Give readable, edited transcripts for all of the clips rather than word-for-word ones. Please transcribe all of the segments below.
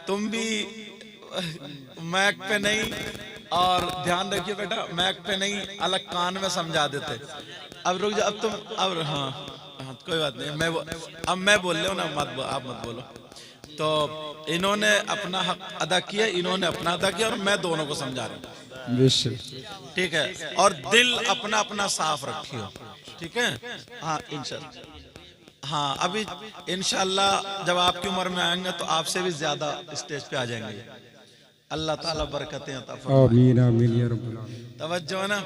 तुम भी मैक पे नहीं, और ध्यान रखिए बेटा, मैक पे नहीं, अलग कान में समझा देते। अब रुक जाओ, अब तुम, अब हाँ हाँ कोई बात नहीं, अब मैं बोल रहा हूँ ना, आप मत बोलो। तो इन्होंने अपना हक अदा किया, इन्होंने अपना अदा किया, और मैं दोनों को समझा रहा हूँ, ठीक है। और दिल अपना अपना साफ रखियो, ठीक है। हाँ इंशाल्लाह, हाँ अभी इंशाल्लाह जब आपकी उम्र में आएंगे तो आपसे भी ज्यादा स्टेज पे आ जाएंगे। अल्लाह ताला बरकतें अता फरमाए, आमीन आमीन या रब्बल आमीन। तवज्जो है ना।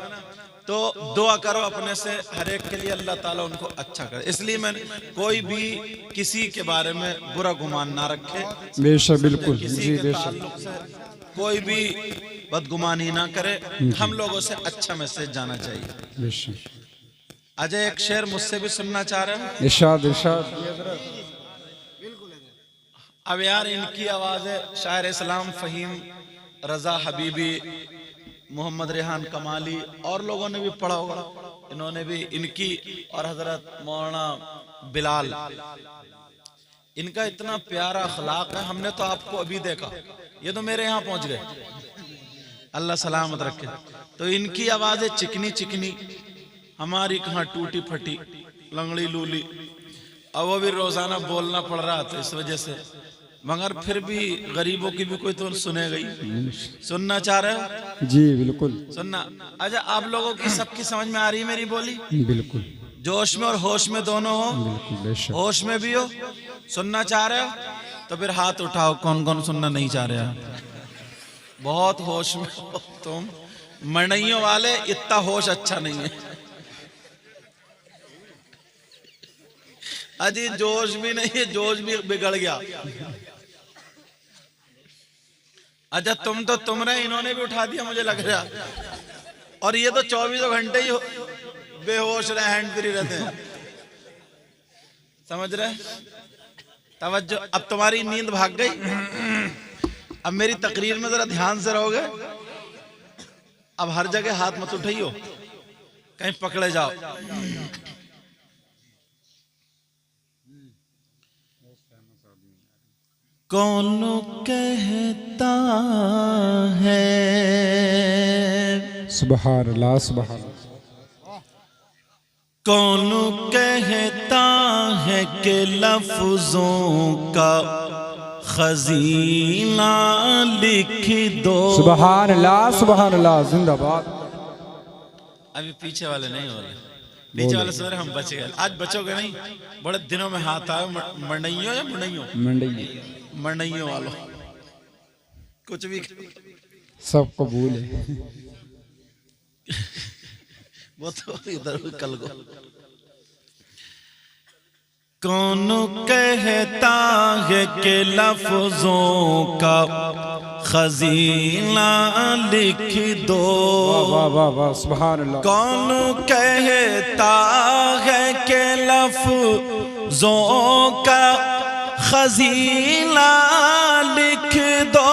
तो दुआ करो अपने से हर एक के लिए, अल्लाह ताला उनको अच्छा करे। इसलिए मैं कोई भी किसी के बारे में बुरा गुमान ना रखे, बेशक, बिल्कुल, किसी के ताल्लुक से कोई भी बदगुमानी ना करे। हम लोगों से अच्छा मैसेज जाना चाहिए, बेशक। अजय एक शेर मुझसे भी सुनना चाह रहे हैं, इरशाद इरशाद। अब यार इनकी आवाज है शायर इस्लाम फहीम रजा हबीबी, मोहम्मद रेहान कमाली, और लोगों ने भी पढ़ा होगा, इन्होंने भी इनकी, और हजरत मौलाना बिलाल, इनका इतना प्यारा अखलाक है। हमने तो आपको अभी देखा, ये तो मेरे यहाँ पहुंच गए, अल्लाह सलामत रखे। तो इनकी आवाज है चिकनी चिकनी, हमारी कहाँ टूटी फटी लंगड़ी लूली। अब वो भी रोजाना बोलना पड़ रहा था इस वजह से, मगर फिर भी गरीबों की भी कोई तो सुनेगा ही। सुनना चाह रहे हो? जी बिल्कुल सुनना। अच्छा आप लोगों की सबकी समझ में आ रही है मेरी बोली? बिल्कुल, जोश में और होश में दोनों हो? बिल्कुल, होश में भी हो, सुनना चाह रहे हो? तो फिर हाथ उठाओ, कौन कौन सुनना नहीं चाह रहे हैं? बहुत होश में हो तुम मणइयों वाले, इतना होश अच्छा नहीं है। अजी जोश भी नहीं है, जोश भी बिगड़ गया। अच्छा तुम तो तुम रहे, इन्होंने भी उठा दिया मुझे लग रहा। और ये तो 24 घंटे ही बेहोश रहे, हैंड फ्री रहते हैं, समझ रहे? तवज्जो, अब तुम्हारी नींद भाग गई। अब मेरी तकरीर में जरा ध्यान से रहोगे। अब हर जगह हाथ मत उठाइयो, कहीं पकड़े जाओ। कौन कहता है, सुभान अल्लाह सुभान अल्लाह, कौन कहता है कि लफ्जों का खजीना लिख दो। सुभान अल्लाह जिंदाबाद। अभी पीछे वाले नहीं हो रहे, पीछे वाले सोच रहे हम बच गए। आज बचोगे नहीं, बड़े दिनों में हाथ आए। मरनइयों या मुंडइयों? मरनइयों वालों, कुछ भी सब कबूल है। वो तो इधर कल को। कौन कहता है कि लफ्जों का खजीना लिख दो। वाह वाह वाह सुभान अल्लाह। कौन कहता है कि लफ्जों का खजीना लिख दो।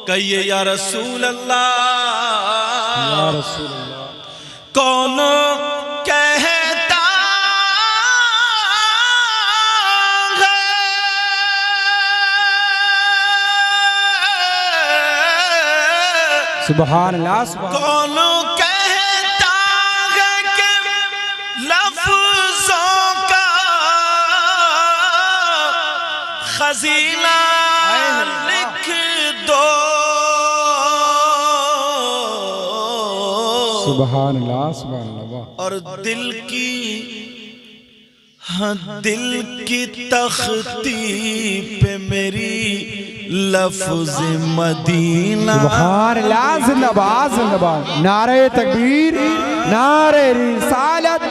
कहिए या रसूल अल्लाह, या रसूल अल्लाह। कौन कहता है, सुभान अल्लाह। कौन कहता है कि लफ्जों का खजीना लिख दो। सुभान अल्लाह सुभान अल्लाह। और दिल की, हाँ दिल की तख्ती पे मेरी लफ्ज मदीना। सुभान अल्लाह जिंदाबाद जिंदाबाद। नारे तकबीर, नारे रिसालत,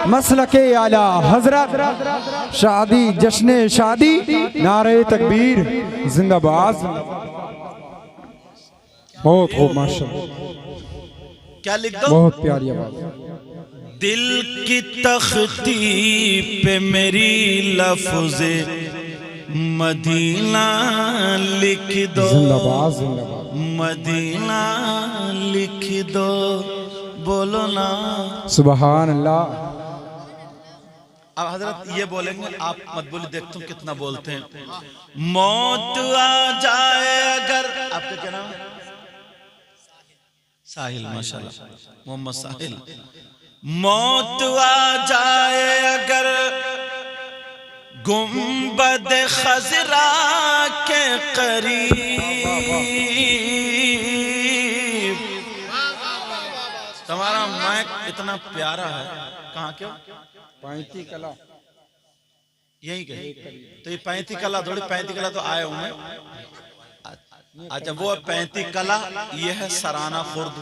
मसलके आला हजरत, शादी जश्न शादी, नारे तकबीर जिंदाबाद। बहुत खूब माशाअल्लाह। क्या लिख दो? बहुत प्यारी आवाज। दिल की तख्ती पे मेरी लफ्ज मदीना लिख दो। जिंदाबाद जिंदाबाद। मदीना लिख दो, बोलो ना सुभान अल्लाह। अब हजरत ये बोलेंगे, आप मत बोलिए, देखता हूँ कितना बोलते हैं। मौत आ जाए अगर, आपका क्या नाम है? साहिल, माशाल्लाह, मोहम्मद साहिल। मौत आ जाए अगर गुंबद खजरा के करीब। तुम्हारा माइक इतना प्यारा है, कहाँ क्यों? 35 कला यही कहे तो ये 35 कला थोड़ी, 35 कला तो आया हूं मैं। अच्छा वो 35 कला, ये है सराना खुर्द।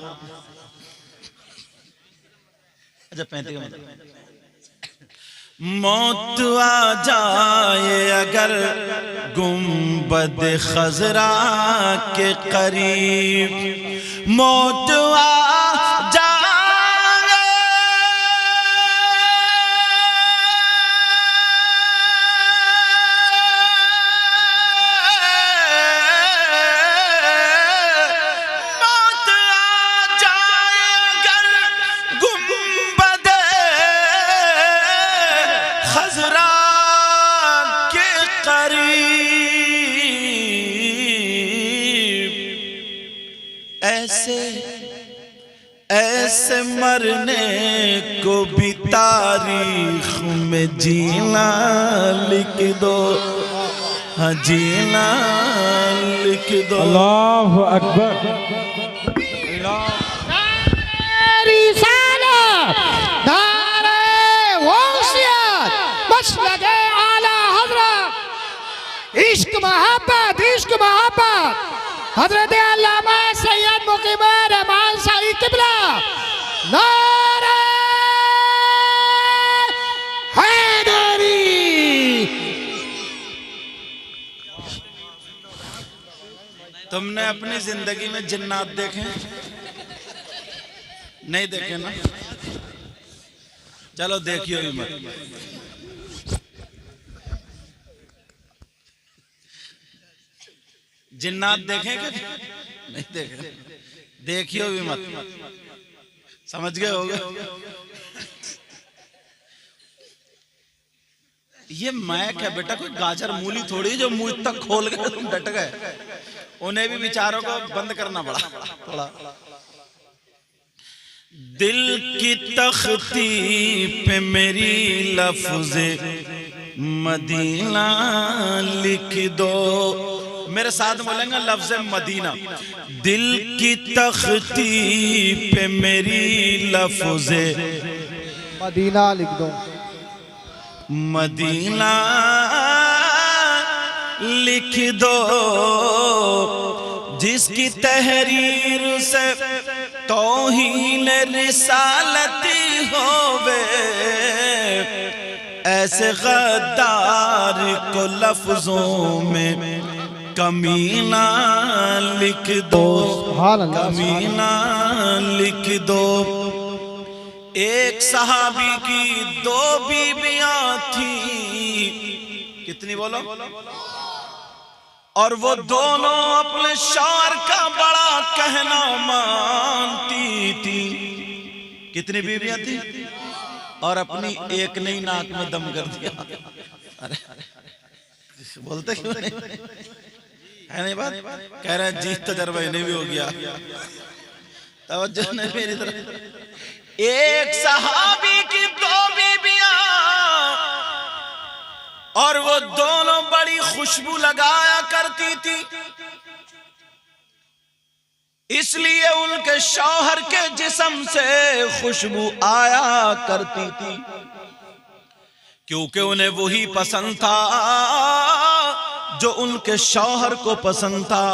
अच्छा 35 का मतलब मौत आ जाए अगर गुंबद खजरा के करीब, मौत आ ऐसे मरने को भी तारीख में जीना लिख दो, हाँ जीना लिख दो। अल्लाह अकबर। इश्क मोहब्बत, इश्क मोहब्बत, हजरत अल्लामा सैयद मुकीम रहमान शाही किबला, नारे हैदरी। तुमने अपनी जिंदगी में जिन्नात देखे? नहीं देखे ना? चलो देखियो ही मत। जिन्नात देखें कि नहीं देखे? देखियो भी मत, समझ गए होगे? ये मैक है बेटा, कोई गाजर मूली थोड़ी जो मुंह तक खोल के तुम डट गए। उन्हें भी विचारों को बंद करना पड़ा थोड़ा। दिल की तख्ती पे मेरी लफ्ज़े मदीना लिख दो। मेरे साथ बोलेंगे लफ्ज़ मदीना। दिल की तख्ती पे मेरी लफ्ज़े मदीना लिख दो, मदीना लिख दो। जिसकी तहरीर से तौहीन रिसालती होवे, ऐसे गद्दार को लफ्जों में कमीना लिख दो, कमीना लिख दो। एक सहाबी की 2 बीबियां थी, कितनी बोलो? और वो दोनों अपने शौहर का बड़ा कहना मानती थी। कितनी बीबियां थी? और अपनी एक नई नाक में दम कर दिया। अरे बोलते क्यों नहीं? है नहीं बात? कह रहे हैं जी तजर्बा इन्हें भी हो गया। तवज्जो नहीं मेरी तरफ। एक सहाबी की 2 बीबियां, और वो दोनों बड़ी खुशबू लगाया करती थी, इसलिए उनके शौहर के जिस्म से खुशबू आया करती थी, क्योंकि उन्हें वही पसंद था जो उनके शौहर को पसंद था।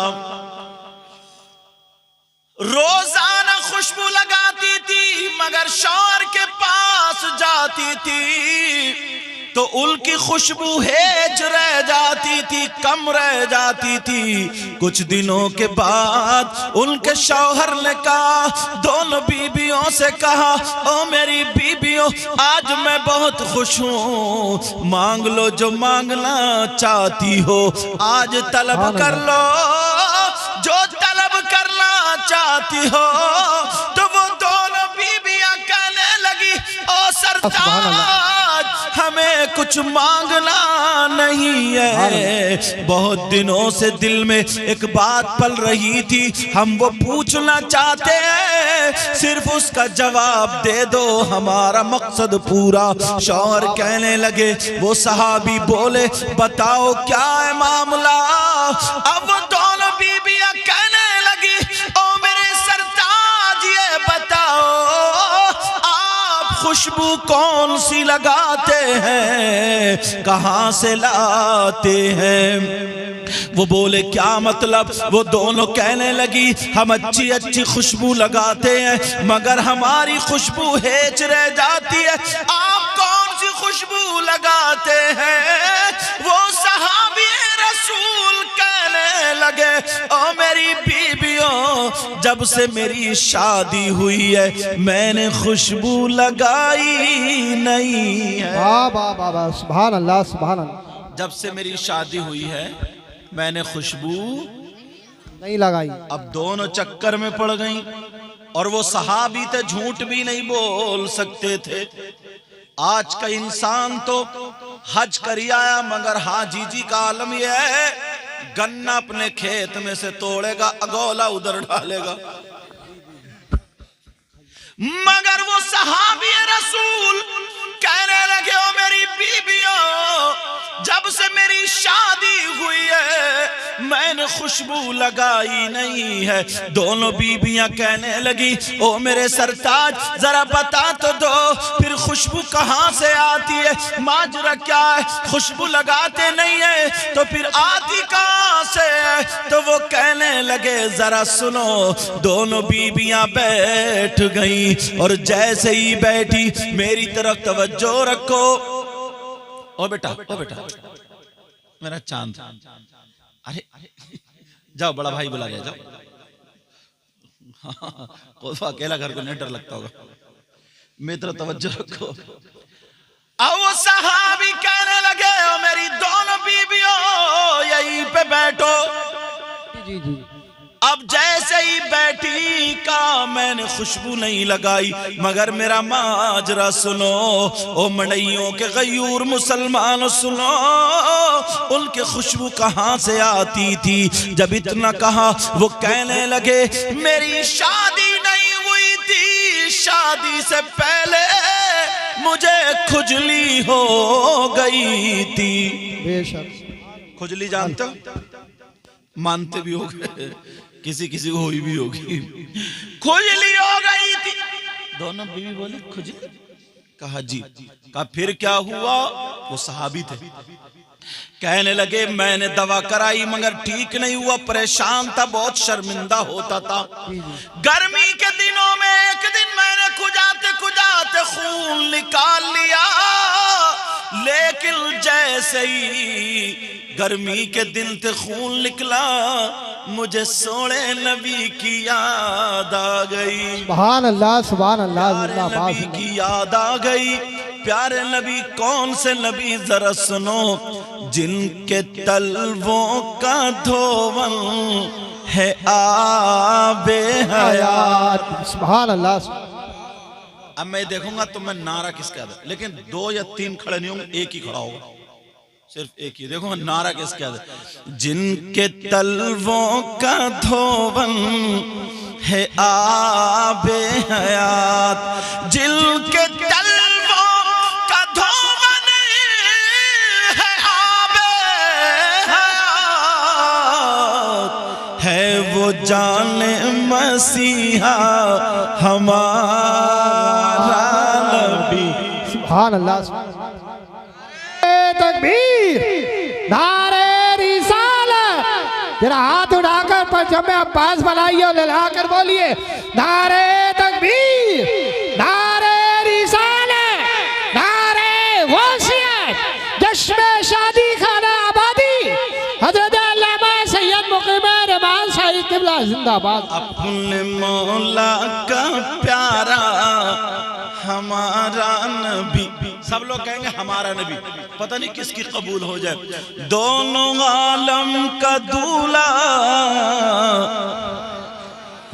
रोजाना खुशबू लगाती थी, मगर शौहर के पास जाती थी तो उनकी खुशबू हेज रह जाती थी, कम रह जाती थी। कुछ दिनों के बाद उनके शौहर ने कहा, दोनों बीबियों से कहा, ओ मेरी बीबियों, आज मैं बहुत खुश हूँ, मांग लो जो मांगना चाहती हो, आज तलब कर लो जो तलब करना चाहती हो। तो वो दोनों बीबियां कहने लगी, ओ सरताज, हमें कुछ मांगना नहीं है। बहुत दिनों से दिल में एक बात पल रही थी, हम वो पूछना चाहते हैं, सिर्फ उसका जवाब दे दो, हमारा मकसद पूरा। शौहर कहने लगे, वो सहाबी बोले, बताओ क्या है मामला। अब वो दोनों बीबियां कहने लगी, ओ मेरे सरताज ये बताओ, आप खुशबू कौन सी लगाते हैं, कहां से लाते हैं। वो बोले क्या मतलब। वो दोनों कहने लगी, हम अच्छी अच्छी खुशबू लगाते हैं मगर हमारी खुशबू हेच रह जाती है, आप कौन सी खुशबू लगाते हैं। वो सहाबी रसूल कहने लगे, ओ मेरी बीबियों, जब से मेरी शादी हुई है मैंने खुशबू लगाई नहीं है। वाह वाह वाह वाह, सुभान अल्लाह सुभान अल्लाह। जब से मेरी शादी हुई है मैंने खुशबू नहीं लगाई। अब दोनों चक्कर में पड़ गई, और वो सहाबी थे, झूठ भी नहीं बोल सकते थे। आज का इंसान तो हज कर आया मगर हाजी जी का आलम यह है, गन्ना अपने खेत में से तोड़ेगा, अगोला उधर डालेगा। मगर वो सहाबी रसूल कहने लगे, ओ मेरी बीबियों, जब से मेरी शादी हुई है मैंने खुशबू लगाई नहीं है। दोनों बीबियां कहने लगी, ओ मेरे सरताज जरा बता तो दो, फिर खुशबू कहां से आती है, माजरा क्या है, खुशबू लगाते नहीं है तो फिर आती कहां से है। तो वो कहने लगे, जरा सुनो। दोनों बीबियां बैठ गई, और जैसे ही बैठी मेरी तरफ तवज्जो रखो। ओ बेटा मेरा चांद, अरे जाओ बड़ा भाई बुला गया, जाओ। हाँ, अकेला घर को नहीं डर लगता होगा, मेरी तरफ तवज्जो रखो। अब वो सहाबी कहने लगे, ओ मेरी दोनों बीबियों यहीं पे बैठो। जी जी। अब जैसे ही बैठी का मैंने खुशबू नहीं लगाई, मगर मेरा माजरा सुनो। ओ मड़इयों के गयूर मुसलमान सुनो, उनके खुशबू कहां से आती थी। जब इतना कहा वो कहने लगे, मेरी शादी नहीं हुई थी, शादी से पहले मुझे खुजली हो गई थी। बेशक। खुजली जानते हो, मानते भी हो गए, किसी किसी को हुई भी होगी। खुजली हो गई थी। दोनों बीवी बोले खुजली, कहा जी। कहा फिर क्या हुआ। वो सहाबी थे, कहने लगे मैंने दवा कराई मगर ठीक नहीं हुआ, परेशान था, बहुत शर्मिंदा होता था। गर्मी के दिनों में एक दिन मैंने खुजाते खुजाते खून निकाल लिया, लेकिन जैसे ही गर्मी के दिन थे खून निकला, मुझे सोने नबी की याद आ गई। सुभान अल्लाह सुभान अल्लाह। नबी की याद आ गई। प्यारे नबी कौन से नबी, जरा सुनो। जिनके तलवों का धोवन है आबे हयात। सुभान अल्लाह। अब मैं देखूंगा तो मैं नारा किसका है, लेकिन 2 या 3 खड़े नहीं होंगे, एक ही खड़ा होगा, सिर्फ एक ही। देखो नारा किसका है। जिनके तलवों का धोवन है आबे हयात, जिनके तलवों का धोवन है आबे हयात, है वो जाने मसीहा हमारा नबी। सुभान अल्लाह। तकबीर, नारे रिसालत। जरा हाथ उठाकर पंचम अब्बास बनाइए और लहराकर बोलिए, नारे तकबीर, नारे रिसालत, नारे वसीयत। जश्न शादी खाना आबादी हजरत अल्लामा सैयद मुकीम रहमान शाही किबला जिंदाबाद। अपने मौला का प्यारा हमारा नबी। सब लोग कहेंगे हमारा नबी, पता नहीं किसकी कबूल हो जाए। दोनों आलम का दूल्हा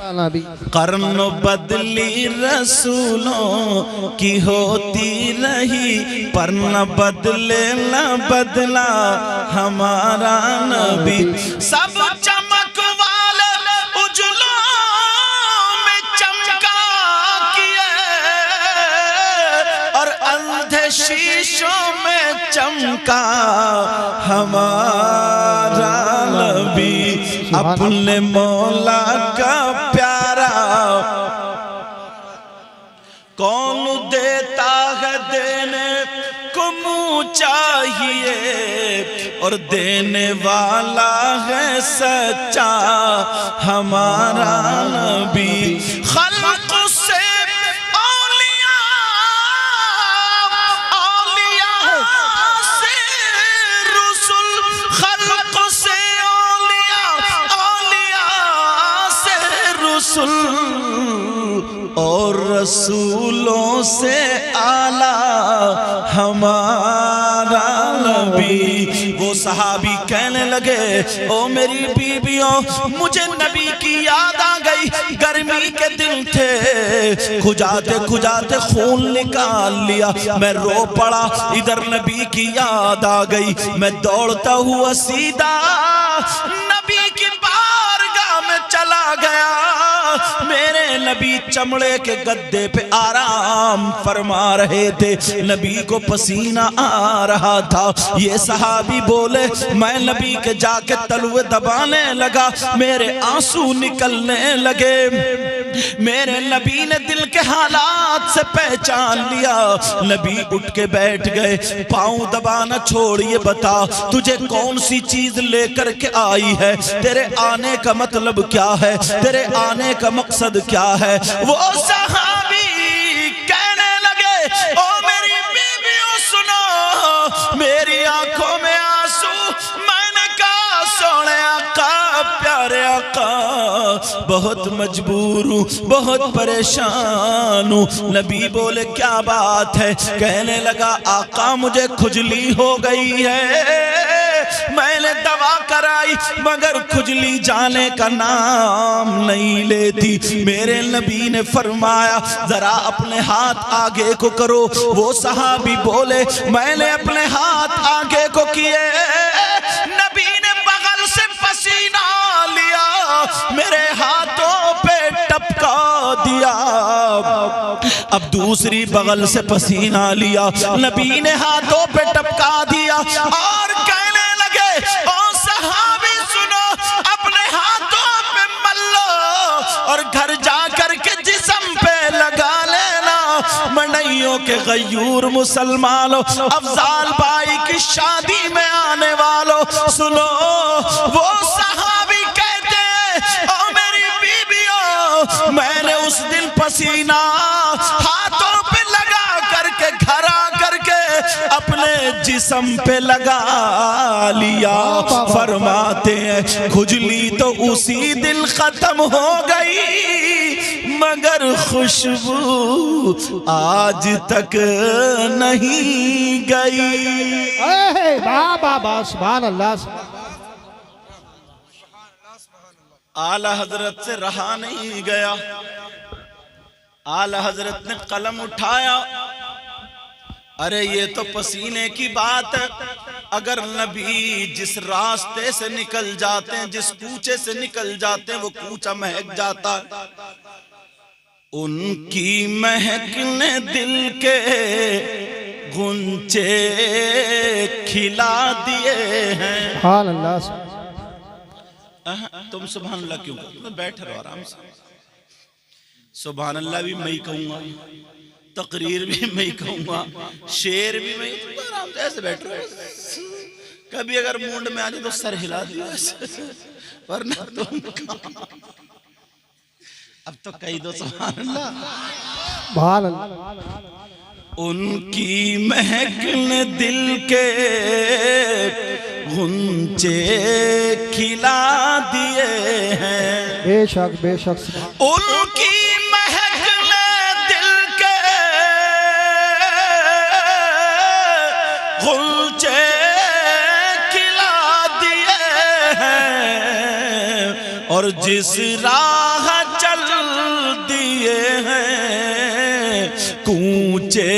नबी कर्न बदली रसूलों की होती रही, पर न बदले न बदला हमारा नबी। सब चमक वाले उजलों में चमका किए, और अंधे शीशों में चमका हमारा नबी। अपने मौला का प्यारा कौन देता है, देने को मुँह चाहिए, और देने वाला है सच्चा हमारा नबी। खल्क़ से औलिया, औलिया से रसूल, खल्क़ से औलिया, औलिया से रसूल, और रसूलों से आला हमारा नबी। वो सहाबी कहने लगे, ओ मेरी बीबियों, मुझे नबी की याद आ गई। गर्मी के दिन थे, खुजाते खुजाते खून निकाल लिया, मैं रो पड़ा। इधर नबी की याद आ गई, मैं दौड़ता हुआ सीधा नबी की बारगाह में चला गया। मेरे नबी चमड़े के गद्दे पे आराम फरमा रहे थे, नबी को पसीना आ रहा था। ये सहाबी बोले, मैं नबी के जाके तलवे दबाने लगा, मेरे आंसू निकलने लगे। मेरे नबी ने दिल के हालात से पहचान लिया। नबी उठ के बैठ गए, पाँव दबाना छोड़, ये बता तुझे कौन सी चीज लेकर के आई है, तेरे आने का मतलब क्या है, तेरे आने का मकसद क्या है। वो सहाबी कहने लगे, ओ मेरी बीवियों सुनो, मेरी आंखों में आंसू। मैंने कहा, सोने आका, प्यारे आका, बहुत मजबूर हूँ, बहुत परेशान हूँ। नबी बोले, क्या बात है। कहने लगा, आका मुझे खुजली हो गई है, मैंने दवा कराई मगर खुजली जाने का नाम नहीं लेती। मेरे नबी ने फरमाया, जरा अपने हाथ आगे को करो। वो सहाबी बोले, मैंने अपने हाथ आगे को किए, नबी ने बगल से पसीना लिया, मेरे हाथों पे टपका दिया। अब दूसरी बगल से पसीना लिया, नबी ने हाथों पे टपका दिया, और कहने लगे, ओ सहाबी सुनो, अपने हाथों पे मल लो और घर जा कर के जिस्म पे लगा लेना। मड़इयों के गयूर मुसलमानों, अफजाल भाई की शादी में आने वालों, सुनो। वो सहाबी कहते, ओ मेरी बीबियों, मैंने उस दिन पसीना हाथों पे लगा करके घर आ करके अपने जिस्म पे लगा लिया। फरमाते हैं, खुजली तो उसी दिन खत्म हो गई, मगर खुशबू आज तक नहीं गई। वाह वाह वाह, सुभान अल्लाह। आला हजरत से रहा नहीं गया। आला हजरत ने कलम उठाया, अरे ये तो पसीने की बात है। अगर नबी जिस रास्ते से निकल जाते हैं, जिस कूचे से निकल जाते हैं, वो कूचा महक जाता है। उनकी महक ने दिल के गुंचे खिला दिए हैं। सुभान अल्लाह। तुम सुभान अल्लाह क्यों? मैं बैठ रहो आराम से। सुभान अल्लाह भी मैं ही कहूँगा, तकरीर भी मैं ही कहूँगा, शेर भी मैं, आराम से ऐसे बैठ रहो। कभी अगर मूड में आ जाए तो सर हिला दिया, वरना तुम अब तो कही दो सुभान अल्लाह। सुभान अल्लाह। उनकी महक ने दिल के गुंचे खिला दिए हैं। बेशक बेशक। उनकी महक ने दिल के गुंचे खिला दिए हैं, और जिस राह चल कूचे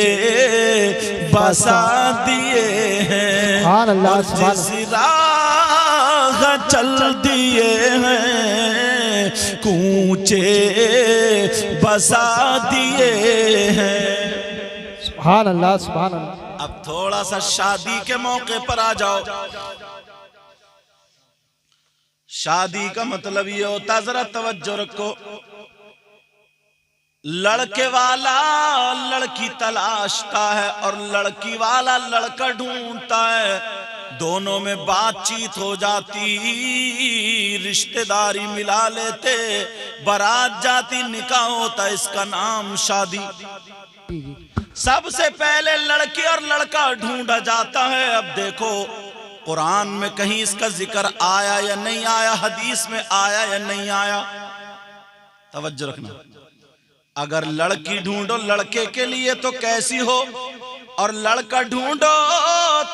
बसा दिए हैं सुभान अल्लाह, और सुभान जिस राह चल दिए हैं कूचे बसा दिए हैं। सुभान अल्लाह, सुभान अल्लाह। अब थोड़ा सा शादी के मौके पर आ जाओ। शादी का मतलब ये होता, जरा तवज्जो रखो, लड़के वाला लड़की तलाशता है और लड़की वाला लड़का ढूंढता है, दोनों में बातचीत हो जाती, रिश्तेदारी मिला लेते, बारात जाती, निकाह होता, इसका नाम शादी। सबसे पहले लड़की और लड़का ढूंढा जाता है। अब देखो कुरान में कहीं इसका जिक्र आया या नहीं आया, हदीस में आया या नहीं आया, तवज्जो रखना। अगर लड़की ढूंढो लड़के के लिए तो कैसी हो, और लड़का ढूंढो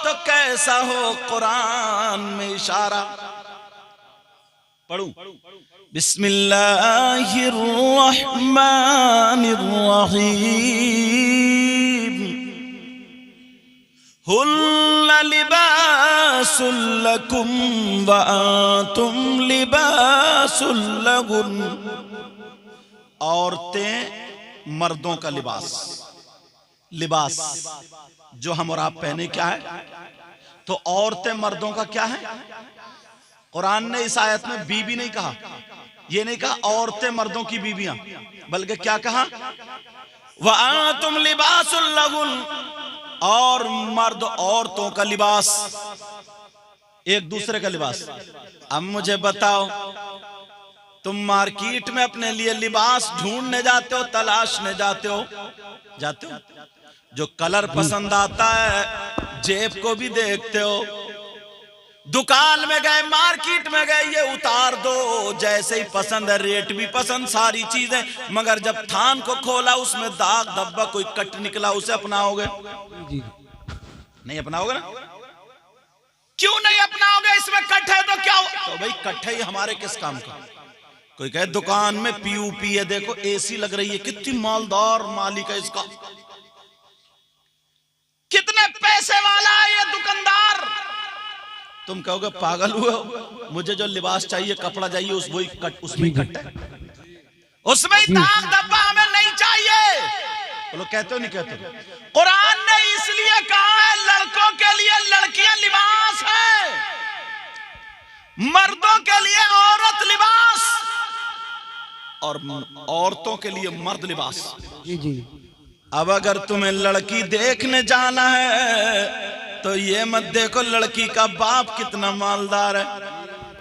तो कैसा हो, कुरान में इशारा। पढ़ूं? बिस्मिल्लाहिर्रहमानिर्रहीम। हुल्ना लिबासुल लकुम व अंतुम लिबासुल लहुन। औरतें मर्दों का लिबास, लिबास जो हम और आप पहने क्या है, तो औरतें मर्दों का क्या है। कुरान ने इस आयत में बीबी नहीं कहा, ये नहीं कहा औरतें मर्दों की बीबियां, बल्कि क्या कहा, व अंतुम लिबासुल लहुन, और मर्द औरतों का लिबास, एक दूसरे का लिबास। अब मुझे बताओ, तुम मार्केट में अपने लिए लिबास ढूंढने जाते हो, तलाशने जाते हो, जाते हो, जो कलर पसंद आता है जेब को भी देखते हो, दुकान में गए, मार्केट में गए, ये उतार दो, जैसे ही पसंद है, रेट भी पसंद, सारी चीजें, मगर जब थान को खोला उसमें दाग धब्बा कोई कट निकला, उसे अपनाओगे? नहीं अपनाओगे ना? क्यों नहीं अपनाओगे? इसमें कट है तो क्या हो? तो भाई कट है, ये हमारे किस काम का? कोई कहे दुकान में पीयूपी है, देखो एसी लग रही है, कितनी मालदार मालिक है इसका, कितने पैसे वाला है ये दुकानदार। तुम कहोगे पागल हुए हो, मुझे जो लिबास चाहिए, कपड़ा चाहिए, उसमें कट है, उसमें दाग धब्बा हमें नहीं चाहिए। बोलो कहते हो नहीं कहते? कुरान ने इसलिए कहा है लड़कों के लिए लड़कियां लिबास है, मर्दों के लिए औरत लिबास, और औरतों के लिए मर्द लिबास। जी जी। अब अगर तुम्हें लड़की देखने जाना है तो ये मत देखो लड़की का बाप कितना मालदार है,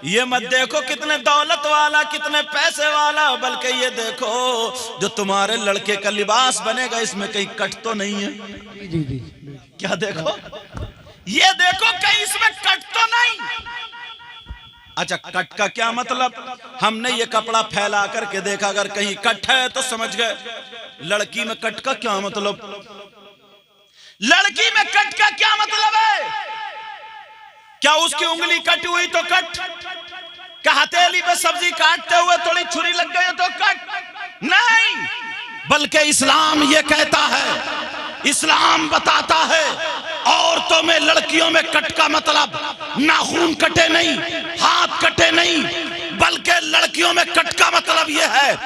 ये मत देखो कितने दौलत वाला, कितने पैसे वाला, बल्कि ये देखो जो तुम्हारे लड़के का लिबास बनेगा इसमें कहीं कट तो नहीं है। जी जी। क्या देखो? ये देखो कहीं इसमें कट तो नहीं। अच्छा, कट का क्या मतलब? हमने ये कपड़ा फैला करके देखा, अगर कहीं कट है तो समझ गए। लड़की में कट का क्या मतलब? लड़की में कट का क्या मतलब है? क्या उसकी उंगली कटी हुई तो कट? क्या हथेली पे सब्जी काटते हुए थोड़ी छुरी लग गई तो कट? नहीं, बल्कि इस्लाम ये कहता है, इस्लाम बताता है औरतों में, लड़कियों में कट का मतलब नाखून कटे नहीं, हाथ कटे नहीं, बल्कि लड़कियों में कट का मतलब यह है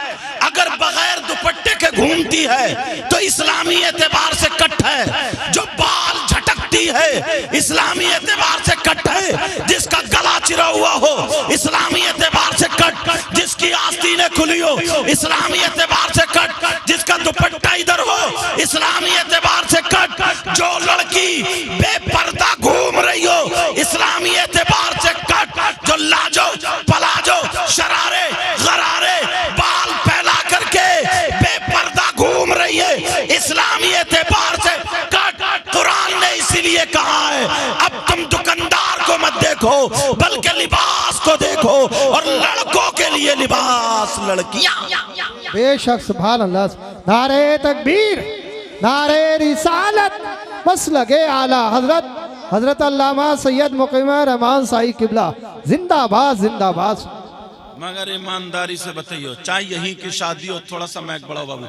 अगर बगैर दुपट्टे के घूमती है तो इस्लामी एतबार से कट है। जो बाल झटकती है इस्लामी एतबार से कट है। जिसका गला चिरा हुआ हो इस्लामी एतबार से कट, जिसकी आस्तीनें खुली हो इस्लामी एतबार से कट, जिसका दुपट्टा इधर हो इस्लामी एतबार से कट, जो लड़की बेपर्दा घूम रही हो इस्लामी एतबार से कट, जो लाजो पलाजो शरारे गरारे बाल फैला करके बेपर्दा घूम रही है इस्लामी एतबार से कट। कुरान ने इसीलिए कहा है अब तुम दुकानदार को मत देखो बल्कि लिबास को देखो, और लड़कों के लिए लिबास लड़कियां। बेशक सुभान अल्लाह। नारे तकबीर, नारे रिसालत, बस लगे आला हजरत हजरत अल्लामा सैयद मुकीम रहमान साई किबला जिंदाबाद जिंदाबाद। मगर ईमानदारी से बताइयो, चाहे यहीं की शादी हो, थोड़ा सा मैक बढ़ाओ बाबू,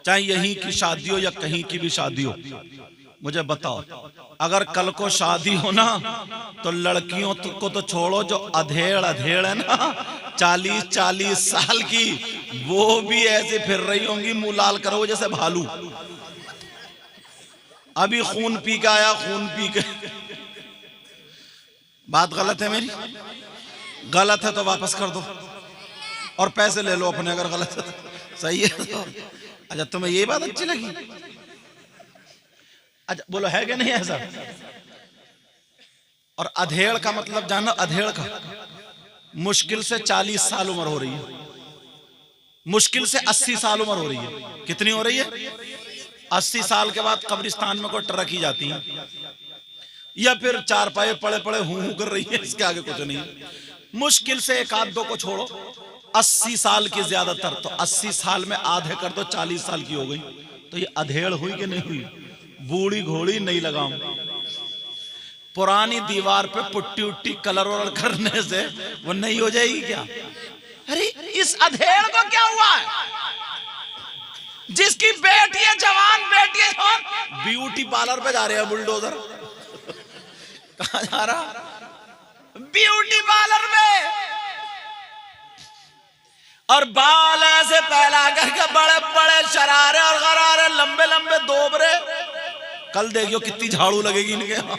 चाहे यहीं की शादी हो या कहीं की भी शादी हो, मुझे बताओ, अगर कल को शादी हो ना तो लड़कियों को तो छोड़ो, जो अधेड़ है ना 40-40 साल की, वो भी ऐसे फिर रही होंगी मुंह लाल करो जैसे भालू। अभी खून पी के आया, खून पी के। बात गलत है मेरी? गलत है तो वापस कर दो और पैसे ले लो अपने, अगर गलत है तो। सही है तो अच्छा, तुम्हें ये बात अच्छी लगी? अच्छा बोलो, है कि नहीं ऐसा? और अधेड़ का मतलब जानो? अधेड़ का मुश्किल से 40 साल उम्र हो रही है, मुश्किल से 80 साल उम्र हो रही है। कितनी हो रही है? 80 साल के बाद कब्रिस्तान में कोई ट्रक ही जाती है, या फिर चारपाई पड़े पड़े हूं कर रही है, इसके आगे कुछ नहीं। मुश्किल से एक आध दो को छोड़ो, 80 साल की ज्यादातर। तो 80 साल में आधे कर दो, 40 साल की हो गई। तो ये अधेड़ हुई कि नहीं हुई? बूढ़ी घोड़ी नहीं लगाऊं। पुरानी दीवार पे पुट्टी उट्टी कलर वलर करने से वो नहीं हो जाएगी क्या? अरे इस अधेड़ को क्या हुआ है? जिसकी बेटी है, जवान बेटी है, ब्यूटी पार्लर पे जा रहे हैं बुलडोजर। कहां जा रहा? ब्यूटी पार्लर में। और बाल ऐसे फैला करके बड़े बड़े शरारे और गरारे, लंबे लंबे दोबरे। कल देखियो कितनी झाड़ू लगेगी इनके यहाँ,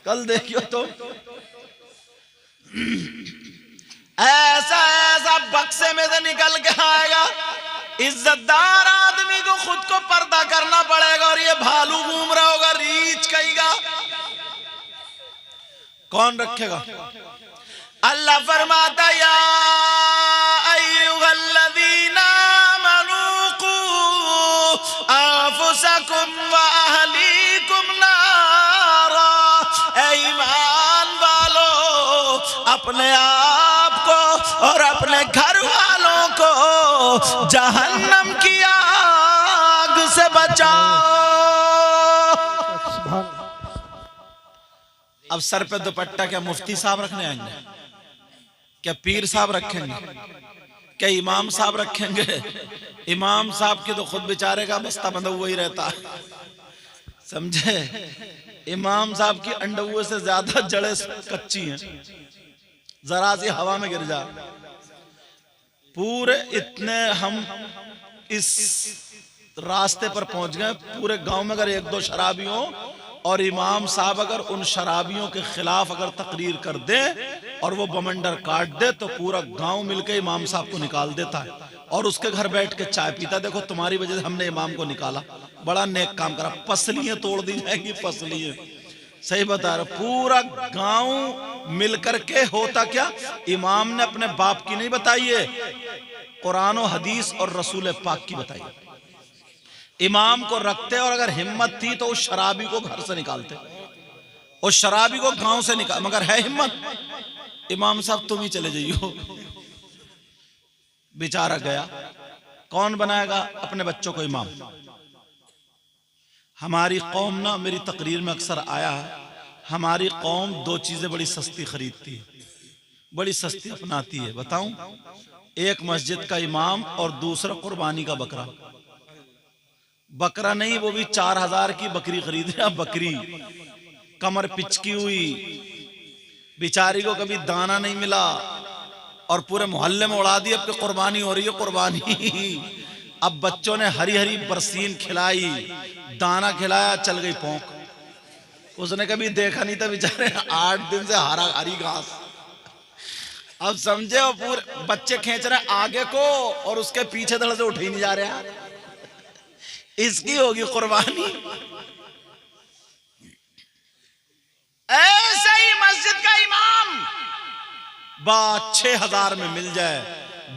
कल देखियो तो। ऐसा ऐसा बक्से में से निकल के आएगा। इज्जतदार आदमी को खुद को पर्दा करना पड़ेगा, और ये भालू घूम रहा होगा, रीछ कहेगा। कौन रखेगा? अल्लाह फरमाता, या अय्युहल्लज़ीना आमनू कू अंफुसकुम व अहलीकुम नारा। ऐ ईमान वालों, अपने आप को और अपने घर वालों को जहन्नम की आग से बचाओ। अब सर पे दुपट्टा क्या मुफ्ती साहब रखने आएंगे? क्या पीर साहब रखेंगे? क्या इमाम साहब रखेंगे? इमाम साहब की तो खुद बेचारे का बस्ता बंधा हुआ ही रहता, समझे? इमाम साहब की अंडुए से ज्यादा जड़ें कच्ची हैं, जरा सी हवा में गिर जा। पूरे इतने हम इस रास्ते पर पहुंच गए, पूरे गांव में अगर एक दो शराबी हो और इमाम साहब अगर उन शराबियों के खिलाफ अगर तकरीर कर दे और वो बमंडर काट दे, तो पूरा गांव मिलकर इमाम साहब को निकाल देता है और उसके घर बैठ के चाय पीता। देखो तुम्हारी वजह से हमने इमाम को निकाला, बड़ा नेक काम करा। पसलियां तोड़ दी जाएंगी, पसलियां। सही बता रहा, पूरा गांव मिलकर के। होता क्या? इमाम ने अपने बाप की नहीं बताई है, कुरान और हदीस और रसूल पाक की बताई। इमाम को रखते और अगर हिम्मत थी तो उस शराबी को घर से निकालते, उस शराबी को गांव से निकाल। मगर है हिम्मत, इमाम साहब तुम ही चले जाइयो। बेचारा गया। कौन बनाएगा अपने बच्चों को इमाम? हमारी कौम ना, मेरी तकरीर में अक्सर आया है, हमारी कौम दो चीजें बड़ी सस्ती खरीदती है, बड़ी सस्ती अपनाती है। बताऊं? एक मस्जिद का इमाम और दूसरा कुर्बानी का बकरा। बकरा नहीं, वो भी 4000 की बकरी खरीद रहा। बकरी कमर पिचकी हुई, बेचारी को कभी दाना नहीं मिला और पूरे मोहल्ले में उड़ा दी। अब की कुर्बानी हो रही है, कुर्बानी। अब बच्चों ने हरी हरी बरसीन खिलाई, दाना खिलाया, चल गई भौंक। उसने कभी देखा नहीं था बेचारे, 8 दिन से हरी घास। अब समझे, वो पूरे बच्चे खींच रहे आगे को और उसके पीछे धड़ से उठ ही नहीं जा रहे। इसकी होगी कुर्बानी। ऐसे ही मस्जिद का इमाम बात 6000 में मिल जाए,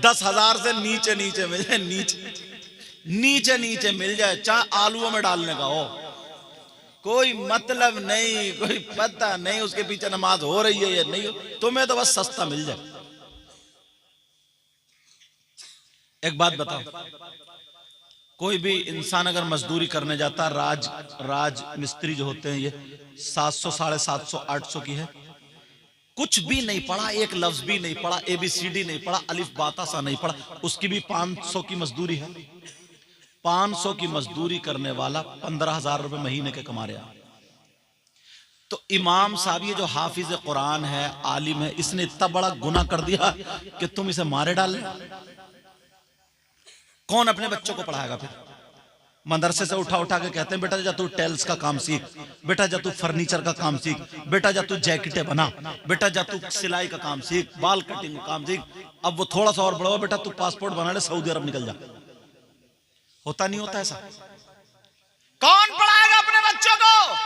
10,000 से नीचे नीचे मिल जाए, नीचे नीचे मिल जाए, चाहे आलूओं में डालने का हो, कोई मतलब नहीं, कोई पता नहीं उसके पीछे नमाज हो रही है या नहीं हो, तुम्हें तो बस सस्ता मिल जाए। एक बात बताओ, कोई भी इंसान अगर मजदूरी करने जाता, राज मिस्त्री जो होते हैं, ये 700, 750, 800 की है, कुछ भी नहीं पढ़ा, एक लफ्ज भी नहीं पढ़ा, ABCD नहीं पढ़ा, अलिफ बाता सा नहीं पढ़ा, उसकी भी 500 की मजदूरी है। 500 की मजदूरी करने वाला 15,000 रुपए महीने के कमा रहा। तो इमाम साहब ये जो हाफिज कुरान है, आलिम है, इसने इतना बड़ा गुनाह कर दिया कि तुम इसे मारे डाल। कौन अपने बच्चों को पढ़ाएगा? फिर मदरसे से उठा उठा के कहते हैं बेटा जा तू टेल्स का काम सीख, बेटा जा तू फर्नीचर का काम सीख, बेटा जा तू जैकेटें बना, बेटा जा तू सिलाई का काम सीख, बाल कटिंग का काम सीख। अब वो थोड़ा सा और बड़ा हो, बेटा तू पासपोर्ट बना ले, सऊदी अरब निकल जा। होता नहीं होता ऐसा? कौन पढ़ाएगा अपने बच्चों को?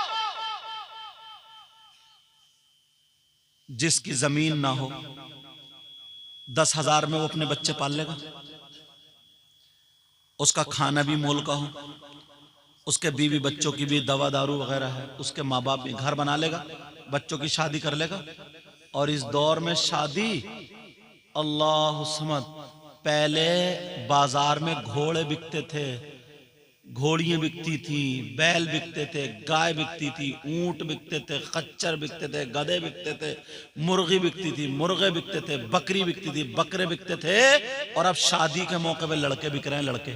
जिसकी जमीन ना हो 10,000 में वो अपने बच्चे पाल लेगा, उसका खाना भी मोल का हो, उसके बीवी बच्चों की भी दवा दारू वगैरह है, उसके माँ बाप भी घर बना लेगा, बच्चों की शादी कर लेगा। और इस दौर में शादी, अल्लाह समद, पहले बाजार में घोड़े बिकते थे, घोड़ियां बिकती थी, बैल बिकते थे, गाय बिकती थी, ऊंट बिकते थे, खच्चर बिकते थे, गधे बिकते थे, मुर्गी बिकती थी, मुर्गे बिकते थे, बकरी बिकती थी, बकरे बिकते थे। और अब शादी के मौके पे लड़के बिक रहे हैं। लड़के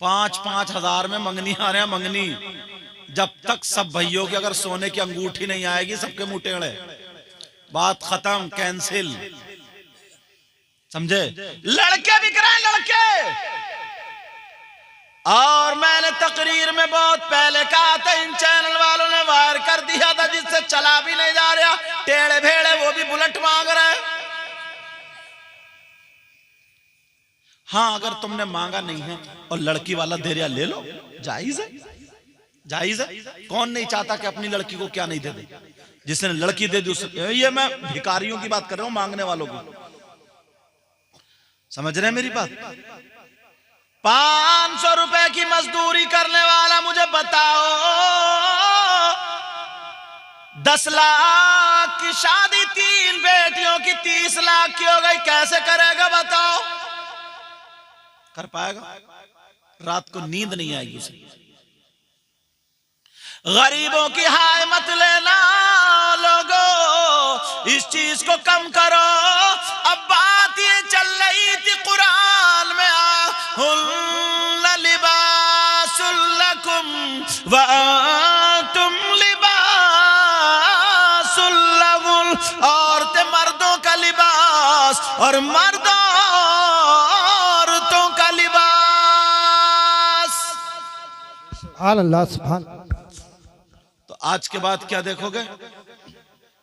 5-5 हजार में मंगनी आ रहे हैं। मंगनी जब तक सब भाइयों की अगर सोने की अंगूठी नहीं आएगी, सबके मुंह टेढ़े, बात खत्म, कैंसिल। समझे? लड़के बिक रहे हैं, लड़के। और मैंने तकरीर में बहुत पहले कहा था, इन चैनल वालों ने वायर कर दिया था, जिससे चला भी नहीं जा रहा, टेढ़े भेड़े वो भी बुलेट मांग रहे हैं। हाँ, अगर तुमने मांगा नहीं है और लड़की वाला दे रहा, ले लो, जायज है, जायज है। कौन नहीं चाहता कि अपनी लड़की को क्या नहीं दे दे? जिसने लड़की दे दी उस, ये मैं भिखारियों की बात कर रहा हूं, मांगने वालों की। समझ रहे हैं मेरी बात? 500 रुपए की मजदूरी करने वाला मुझे बताओ, 10 लाख की शादी 3 बेटियों की 30 लाख की हो गई, कैसे करेगा बताओ? कर पाएगा? रात को नींद नहीं आएगी उसे। गरीबों की हाय मत लेना लोगों, इस चीज को कम करो। अब बात ये चल रही थी कुरान में, हुन्ना लिबासुल लकुम व अंतुम लिबासुल लहुन। औरतें मर्दों का लिबास और मर्द औरतों का लिबास। सुभान अल्लाह, सुभान। तो आज के बाद क्या देखोगे?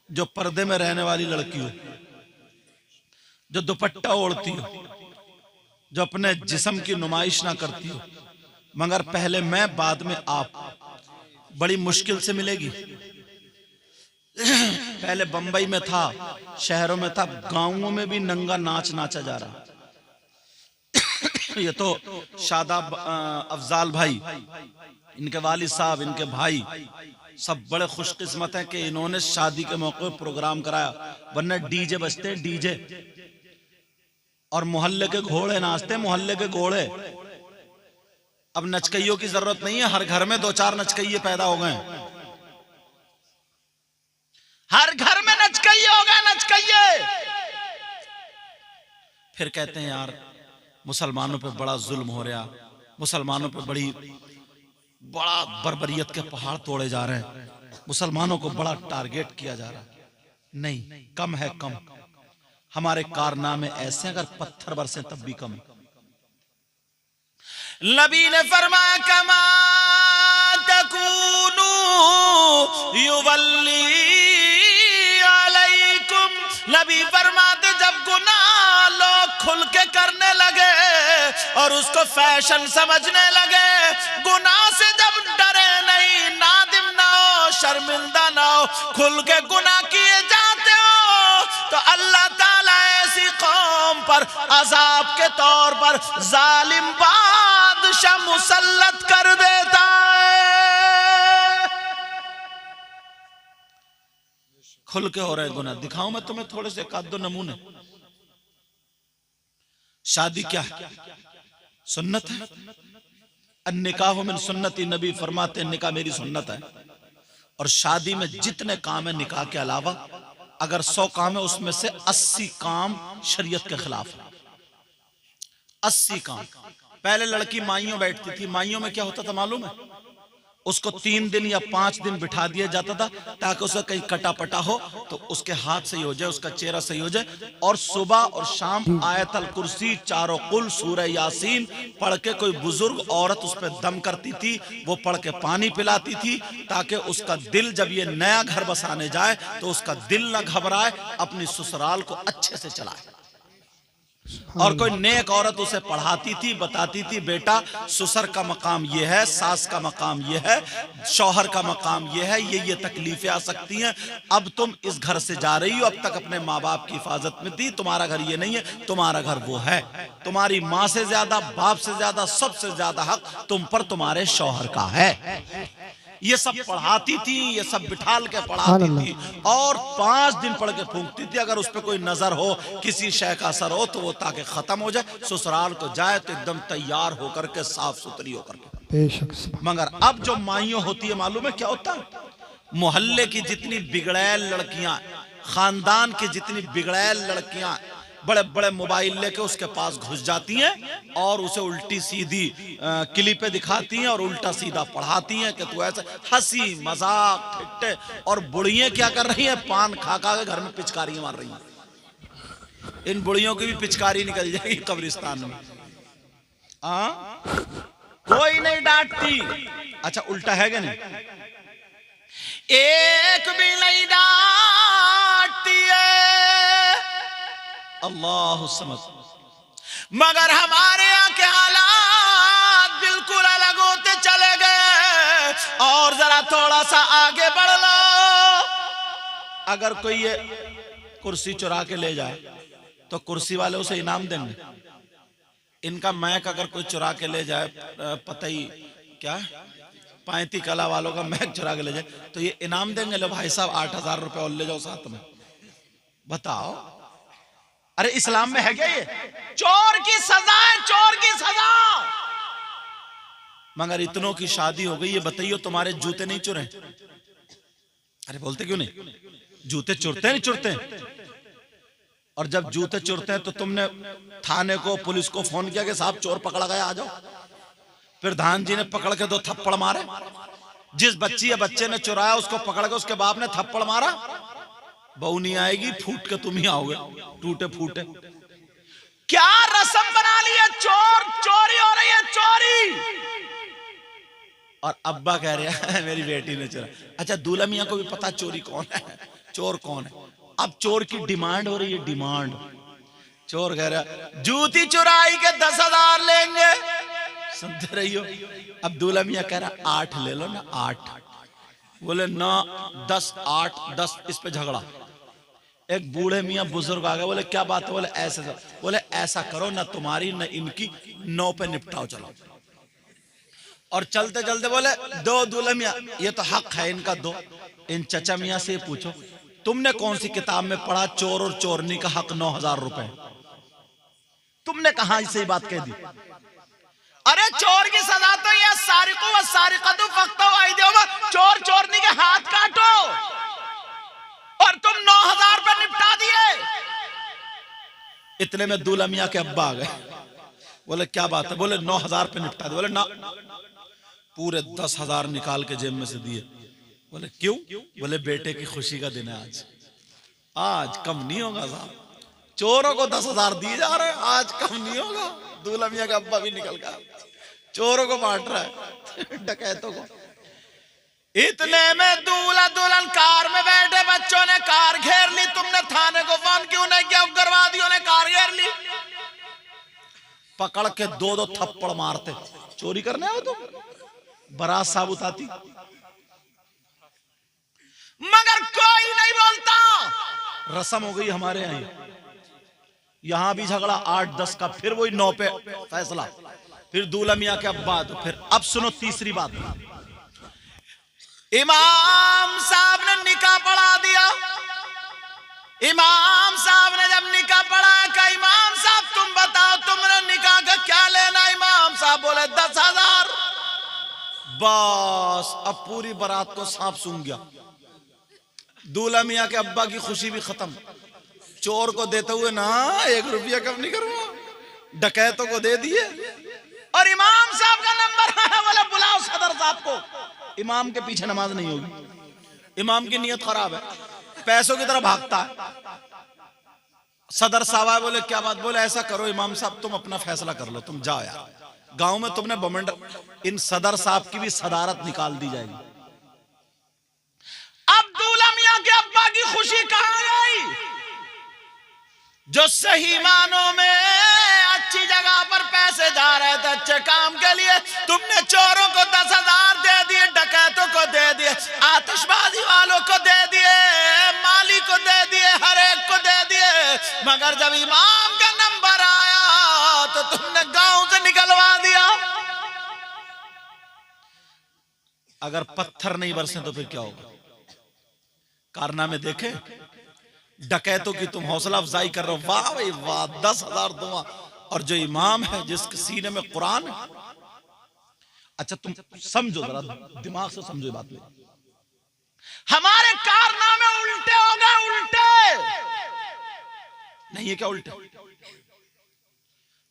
जो पर्दे में रहने वाली लड़की हो, जो दुपट्टा ओढ़ती हो, जो अपने जिस्म की नुमाइश ना करती हो, मगर पहले मैं बाद में आप, बड़ी मुश्किल से मिलेगी। पहले बंबई में था, शहरों में था, गांवों में भी नंगा नाच नाचा जा रहा। ये तो शादाब अफजाल भाई, इनके वालिद साहब, इनके भाई सब बड़े खुशकिस्मत हैं कि इन्होंने शादी के मौके पर प्रोग्राम कराया, वरना डीजे बजते, डीजे, और मोहल्ले के घोड़े नाचते, मोहल्ले के घोड़े। अब नचकइयों की जरूरत नहीं है, हर घर में 2-4 नचकइये पैदा हो गए, हर घर में नचकइये हो गए, नचकइये। फिर कहते हैं यार मुसलमानों पे बड़ा जुल्म हो रहा, मुसलमानों पे बड़ा बर्बरियत के पहाड़ तोड़े जा रहे हैं, मुसलमानों को बड़ा टारगेट किया जा रहा है। नहीं, कम है, कम। हमारे कारनामे ऐसे, अगर पत्थर बरसे तब भी कम। नबी ने फरमाया, कमा तकूनू युवल्ली अलैकुम। नबी फरमाते, जब गुनाह लोग खुल के करने लगे और उसको फैशन समझने लगे, गुनाह से जब डरे नहीं, नादिम ना हो, शर्मिंदा ना हो, खुल के गुनाह किए जाते हो, तो अल्लाह ताला ऐसी कौम पर अजाब के तौर पर जालिम बादशाह मुसल्लत कर देता है। खुल के हो रहे गुनाह। दिखाऊं मैं तुम्हें थोड़े से 1-2 नमूने। शादी क्या है? सुन्नत है। अन्निकाह मिन सुन्नती, नबी फरमाते हैं निकाह मेरी सुन्नत है। और शादी में जितने काम है निकाह के अलावा, अगर 100 काम है उसमें से 80 काम शरीयत के खिलाफ है, 80 काम। पहले लड़की माइयों बैठती थी, माइयों में क्या होता था मालूम है? उसको 3 दिन या 5 दिन बिठा दिया जाता था ताकि उसे कहीं कटापटा हो तो उसके हाथ सही हो जाए, उसका चेहरा सही हो जाए। और सुबह और शाम आयतल कुर्सी, चारों कुल, सूरह यासीन पढ़ के कोई बुजुर्ग औरत उस पर दम करती थी, वो पढ़ के पानी पिलाती थी ताकि उसका दिल जब ये नया घर बसाने जाए तो उसका दिल ना घबराए, अपनी ससुराल को अच्छे से चलाए। और कोई नेक औरत उसे पढ़ाती थी, बताती थी बेटा ससुर का मकाम ये है, सास का मकाम ये है, शौहर का मकाम ये है, ये तकलीफें आ सकती हैं। अब तुम इस घर से जा रही हो, अब तक अपने माँ बाप की हिफाजत में थी, तुम्हारा घर ये नहीं है, तुम्हारा घर वो है। तुम्हारी माँ से ज्यादा, बाप से ज्यादा, सबसे ज्यादा हक तुम पर तुम्हारे शौहर का है। ये सब पढ़ाती थी, ये सब बिठाल के पढ़ाती थी और 5 दिन पढ़ के फूंकती थी। अगर उस पर कोई नजर हो, किसी शय का असर हो तो वो ताकि खत्म हो जाए, ससुराल को जाए तो एकदम तैयार होकर के, साफ सुथरी होकर के। बेशक। मगर अब जो माइयों होती है मालूम है क्या होता है? मोहल्ले की जितनी बिगड़ैल लड़कियां, खानदान की जितनी बिगड़ैल लड़कियां बड़े बड़े मोबाइल लेके उसके पास घुस जाती हैं और उसे उल्टी सीधी क्लिपें दिखाती हैं और उल्टा सीधा पढ़ाती हैं कि तू ऐसे, हंसी मजाक ठिट्टे। और बुढ़ियां क्या कर रही हैं? पान खा खा के घर में पिचकारियां मार रही हैं। इन बुढ़ियों की भी पिचकारी निकल जाएगी कब्रिस्तान में। कोई नहीं डांटती। अच्छा उल्टा है क्या? नहीं, एक भी नहीं डांटती है, अल्लाह समझ। मगर हमारे यहाँ के हालात बिल्कुल अलग होते चले गए। और जरा थोड़ा सा आगे बढ़ लो, अगर कोई ये कुर्सी चुरा के ले जाए तो कुर्सी वाले उसे इनाम देंगे। इनका मैक अगर कोई चुरा के ले जाए, पता ही क्या, 35 कला वालों का मैक चुरा के ले जाए तो ये इनाम देंगे, लो भाई साहब 8000 रुपए और ले जाओ साथ में। बताओ, अरे इस्लाम में है क्या ये? चोर की सजा है, चोर की सजा। मगर इतनों की शादी हो गई, ये बताइए तुम्हारे जूते नहीं चुरे? अरे बोलते क्यों नहीं? जूते चुरते नहीं चुरते? और जब जूते चुरते हैं तो तुमने थाने को, पुलिस को फोन किया कि साहब चोर पकड़ा गया, आ जाओ। फिर धान जी ने पकड़ के 2 थप्पड़ मारे। जिस बच्ची या बच्चे ने चुराया उसको पकड़ के उसके बाप ने थप्पड़ मारा। बहू नहीं आएगी, फूट के तुम ही आओगे, टूटे फूटे। क्या रस्म बना ली है? चोर, चोरी हो रही है, चोरी। और अब्बा कह रहे हैं मेरी बेटी ने चुरा। अच्छा दूल्हा मियां को भी पता चोरी कौन है, चोर कौन है। अब चोर की डिमांड हो रही है, डिमांड। चोर कह रहा जूती चुराई के 10,000 लेंगे, सुनते रहियो। अब दूल्हा मियां कह रहा 8 ले लो ना, 8। बोले ना 10, 8, 10, इस पे झगड़ा। एक बूढ़े मियां बुजुर्ग आ गए, बोले क्या बात है? बोले ऐसे। बोले ऐसा करो ना तुम्हारी न इनकी, 9 पे निपटाओ चलो। और चलते चलते बोले 2 दूल्हा मियां, ये तो हक है इनका 2। इन चचा मियां से पूछो तुमने कौन सी किताब में पढ़ा चोर और चोरनी का हक 9,000 रुपए? तुमने कहां से बात कह दी? अरे चोर की सजा तो यह सारिको व सारिकतु फक्तो आइदियोमा, चोर चोरनी के हाथ काटो। और तुम 9,000 पे निपटा दिए। इतने में दूल्हा मियां के अब्बा आ गए। बोले क्या बात है? बोले 9,000 पे निपटा दे। बोले ना, पूरे 10,000 निकाल के जेब में से दिए। बोले क्यों? बोले बेटे की खुशी का दिन है आज, आज कम नहीं होगा साहब। चोरों को 10,000 दिए जा रहे हैं, आज कम नहीं होगा। दूल्हा मियां का अब्बा भी निकल गया, चोरों को बांट रहा है, डकैतों को। इतने में दूल्हा दुल्हन कार में बैठे, बच्चों ने कार घेर ली। तुमने थाने को फोन क्यों नहीं किया? उग्रवादियों ने कार घेर ली। पकड़ के 2-2 थप्पड़ मारते। चोरी करने आओ तुम, बारात साबुत आती। मगर कोई नहीं बोलता। रस्म हो गई हमारे यहां भी झगड़ा 8-10 का, फिर वही 9 पे फैसला। फिर दूल्हा मियां के अब्बा। तो फिर अब सुनो तीसरी बात। इमाम साहब ने निकाह पढ़ा दिया। इमाम साहब ने जब निकाह पढ़ा, कहा इमाम साहब तुम बताओ तुमने निकाह का क्या लेना? इमाम साहब बोले 10,000। बस अब पूरी बारात को सांप सूंघ गया। दूल्हा मियां के अब्बा की खुशी भी खत्म। चोर को देते हुए ना 1 रुपया कम नहीं करूंगा, डकैतों को दे दिए। और इमाम साहब का नंबर है, बोले बुलाओ सदर साहब को। इमाम के पीछे नमाज नहीं होगी, इमाम की नीयत खराब है, पैसों की तरफ भागता है। सदर साहब आए, बोले क्या बात? बोले ऐसा करो इमाम साहब, तुम अपना फैसला कर लो, तुम जाओ यार, गांव में तुमने बमंडर। इन सदर साहब की भी सदारत निकाल दी जाएगी। अब दूल्हा मियां के अब्बा की खुशी कहां गई? जो सही मानों में अच्छी जगह पर पैसे जा रहे थे अच्छे काम के लिए, तुमने चोरों को 10,000 दे दिए, डकैतों को दे दिए, आतिशबाजी वालों को दे दिए, माली को दे दिए, हर एक को दे दिए। मगर जब इमाम का नंबर आया तो तुमने गांव से निकलवा दिया। अगर पत्थर नहीं बरसे तो फिर क्या होगा? कारनामे देखे, डकैतों की तुम हौसला अफजाई कर रहे हो, वाह भाई वाह, 10,000 दुआ। और जो इमाम है जिसके सीने में कुरान है, अच्छा तुम समझो जरा, दिमाग से समझो बात में, हमारे कारनामे उल्टे हो गए, उल्टे नहीं है क्या? उल्टे।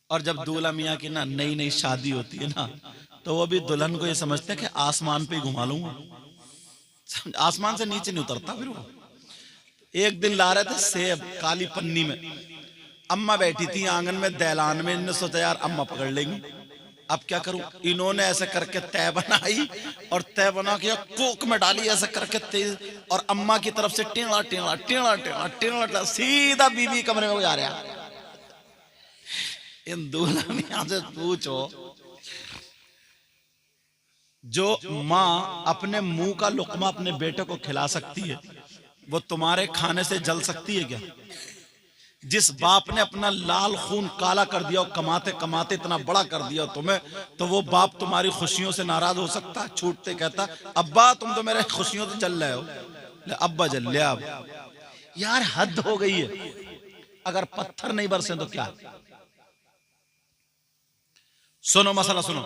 और जब दूल्हा मियां की ना नई नई शादी होती है ना, तो वो भी दुल्हन को ये समझते हैं कि आसमान पे घुमा लूंगा, आसमान से नीचे नहीं उतरता। फिर वो एक दिन ला रहे थे सेब काली पन्नी में, अम्मा बैठी थी आंगन में दैलान में, इन्होंने सोचा यार अम्मा पकड़ लेंगी, अब क्या करूं? इन्होंने ऐसे करके तय बनाई और तय बना के कोक में डाली ऐसे करके तेज, और अम्मा की तरफ से टेढ़ा टेढ़ा टेढ़ा टेढ़ा टेढ़ा सीधा बीबी कमरे में जा रहा। इन दूल्हा मियां से पूछो, जो माँ अपने मुंह का लुकमा अपने बेटे को खिला सकती है, वो तुम्हारे खाने से जल सकती है क्या? जिस बाप ने अपना लाल खून काला कर दिया और कमाते कमाते इतना बड़ा कर दिया तुम्हें, तो वो बाप तुम्हारी खुशियों से नाराज हो सकता है? छूटते कहता अब्बा तुम तो मेरे खुशियों से जल रहे हो। ले अब्बा जल ले। अब यार हद हो गई है। अगर पत्थर नहीं बरसे तो क्या? सुनो मसला सुनो।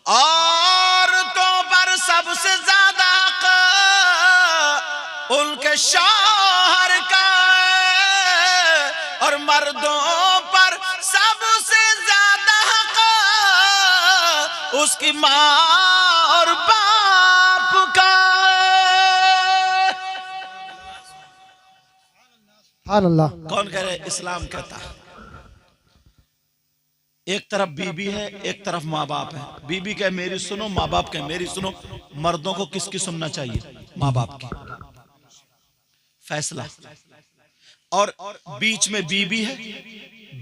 औरतों पर सबसे ज्यादा उनके शौहर का, और मर्दों पर सबसे ज्यादा उसकी माँ और बाप का। अल्लाह। कौन कह रहे? इस्लाम कहता है एक तरफ बीबी है, एक तरफ माँ बाप है। बीबी कहे मेरी सुनो, माँ बाप कहे मेरी सुनो। मर्दों को किसकी सुनना चाहिए? माँ बाप की फैसला। और बीच में बीबी है,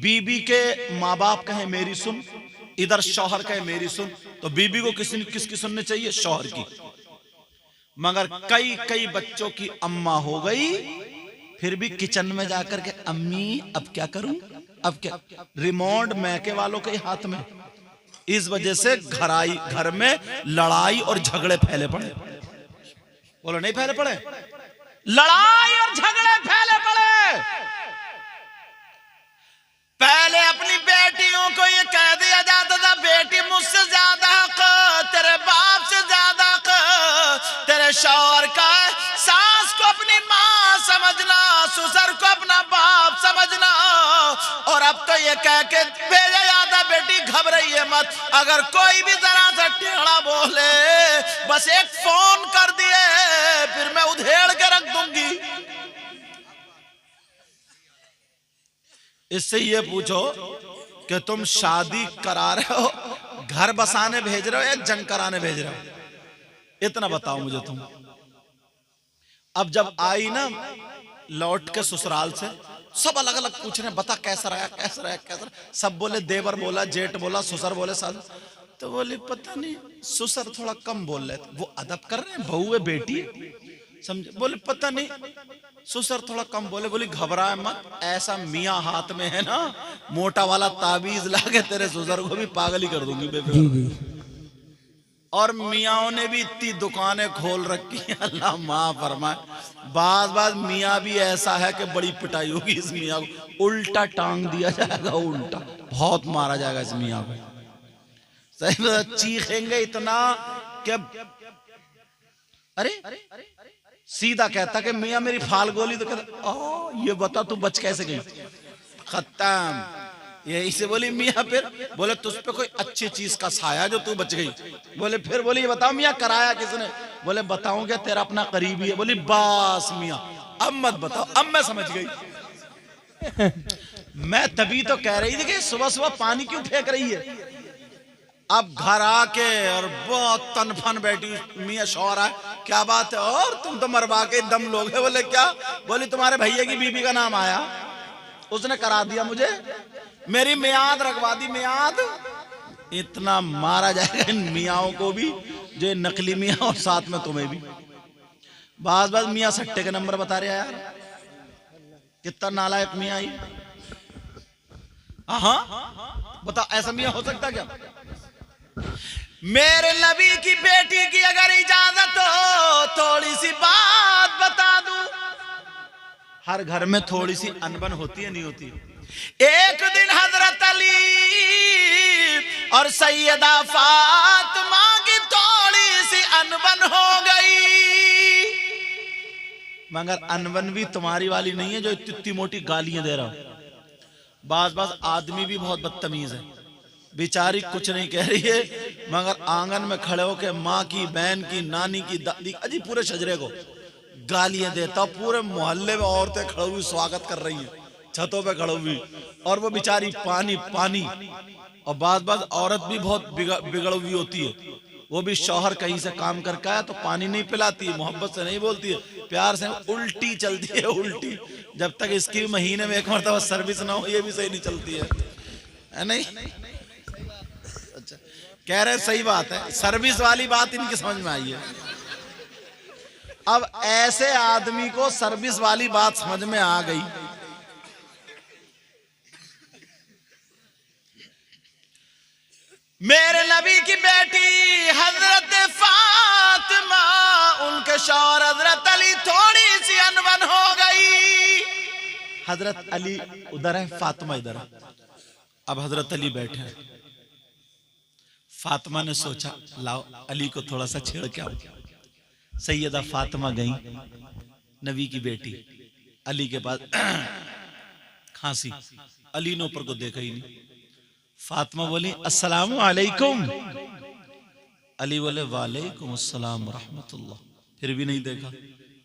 बीबी के माँ बाप कहे मेरी सुन, इधर शौहर कहे मेरी सुन, तो बीबी को किसकी सुननी चाहिए? शौहर की। मगर कई कई बच्चों की अम्मा हो गई, फिर भी किचन में जाकर के अम्मी अब क्या करूं, अब क्या? रिमोट मैके वालों के हाथ में। इस वजह से घर में लड़ाई और झगड़े फैले पड़े। बोलो नहीं फैले पड़े? लड़ाई और झगड़े फैले पड़े। पहले अपनी बेटियों को ये कह दिया जाता था बेटी मुझसे ज्यादा हक तेरे बाप से ज्यादा हक तेरे शौहर का। सास को अपनी माँ समझना, ससुर को अपना बाप समझना। और अब तो ये कह के भेजा जाता बेटी घबराइए मत, अगर कोई भी जरा सा टेढ़ा बोले बस एक फोन कर दिए फिर मैं उधेड़ के रख दूंगी। इससे ये पूछो कि तुम शादी करा रहे हो, घर बसाने भेज रहे हो या जंग कराने भेज रहे हो? इतना बताओ मुझे तुम। अब जब आई ना लौट के ससुराल से, सब अलग अलग पूछ रहे हैं बता कैसा रहा कैसा रहा कैसा रहा। सब बोले देवर बोला, जेठ बोला, ससुर बोले, सास। तो बोले पता नहीं ससुर थोड़ा कम बोल रहे थे, वो अदब कर रहे हैं, बहू है बेटी समझे। बोले पता नहीं ससुर थोड़ा कम बोले। बोली घबराए मत, ऐसा मियाँ हाथ में है ना मोटा वाला ताबीज लाके तेरे ससुर को भी पागल ही कर दूंगी बेफिक्र। और मियाँओं ने भी इतनी दुकानें खोल रखी हैं, अल्लाह माँ फरमाए। बाज मियाँ भी ऐसा है कि बड़ी पिटाई होगी इस मियाँ को, उल्टा टांग दिया जाएगा, उल्टा बहुत मारा जाएगा इस मियाँ को। सही चीखेंगे इतना कि अरे सीधा कहता कि मियाँ मेरी फाल गोली, तो कहता ये बता तू बच कैसे गई? खत्म। यही से बोली मियाँ फिर बोले तुझ पे कोई अच्छी चीज का साया जो तू बच गई। बोले फिर बोली ये बताओ मियाँ कराया किसने? बोले बताऊं क्या, तेरा अपना करीबी है। बोली बस मियाँ अब मत बताओ, अब मैं समझ गई। मैं तभी तो कह रही थी कि सुबह सुबह पानी क्यों फेंक रही है। अब घर आके और बहुत तनफन बैठी मियाँ शौहर है, क्या बात है और तुम तो मरवा के दम लोगे। बोले क्या? बोली तुम्हारे भैया की बीबी का नाम आया, उसने करा दिया मुझे, मेरी मियाद रखवा दी। मियाद इतना मारा जाएगा इन मियाओं को भी जो नकली मियाँ और साथ में तुम्हें भी। बास बास मियाँ सट्टे के नंबर बता रहे यार, कितना नालायक मियाँ ही। हाँ बता ऐसा मियाँ हो सकता क्या? मेरे नबी की बेटी की अगर इजाजत हो थोड़ी सी बात बता दूं। हर घर में थोड़ी सी अनबन होती है नहीं होती? एक दिन हजरत अली और सैयदा फातिमा की थोड़ी सी अनबन हो गई, मगर अनबन भी तुम्हारी वाली नहीं है जो इतनी मोटी गालियां दे रहा हूं। बास बास आदमी भी बहुत बदतमीज है, बेचारी कुछ नहीं कह रही है मगर आंगन में खड़े होकर माँ की, बहन की, नानी की, दादी अजी पूरे शजरे को गालियां देता। पूरे मोहल्ले में औरतें खड़ी हुई स्वागत कर रही हैं, छतों पे खड़ी हुई, और वो बेचारी पानी पानी। और बात बात औरत भी बहुत बिगड़ हुई होती है, वो भी शौहर कहीं से काम करके आया तो पानी नहीं पिलाती है, मोहब्बत से नहीं बोलती है, प्यार से उल्टी चलती है उल्टी। जब तक इसकी महीने में एक मरतबा सर्विस ना हो ये भी सही नहीं चलती है नहीं? अच्छा कह रहे सही बात है, सर्विस वाली बात इनकी समझ में आई है। अब ऐसे आदमी को सर्विस वाली बात समझ में आ गई। मेरे नबी की बेटी हजरत फातिमा, उनके शौहर हजरत अली थोड़ी सी अनबन हो गई। हजरत अली उधर है, फातिमा इधर है। अब हजरत अली बैठे हैं, फातिमा ने सोचा लाओ अली को थोड़ा सा छेड़ के आओ। सैयदा फातिमा गई, नबी की बेटी अली के पास, खांसी, अली ने ऊपर को देखा ही नहीं। फातिमा बोली अस्सलामु अलैकुम, अली बोले वालेकुम अस्सलाम रहमतुल्लाह, फिर भी नहीं देखा।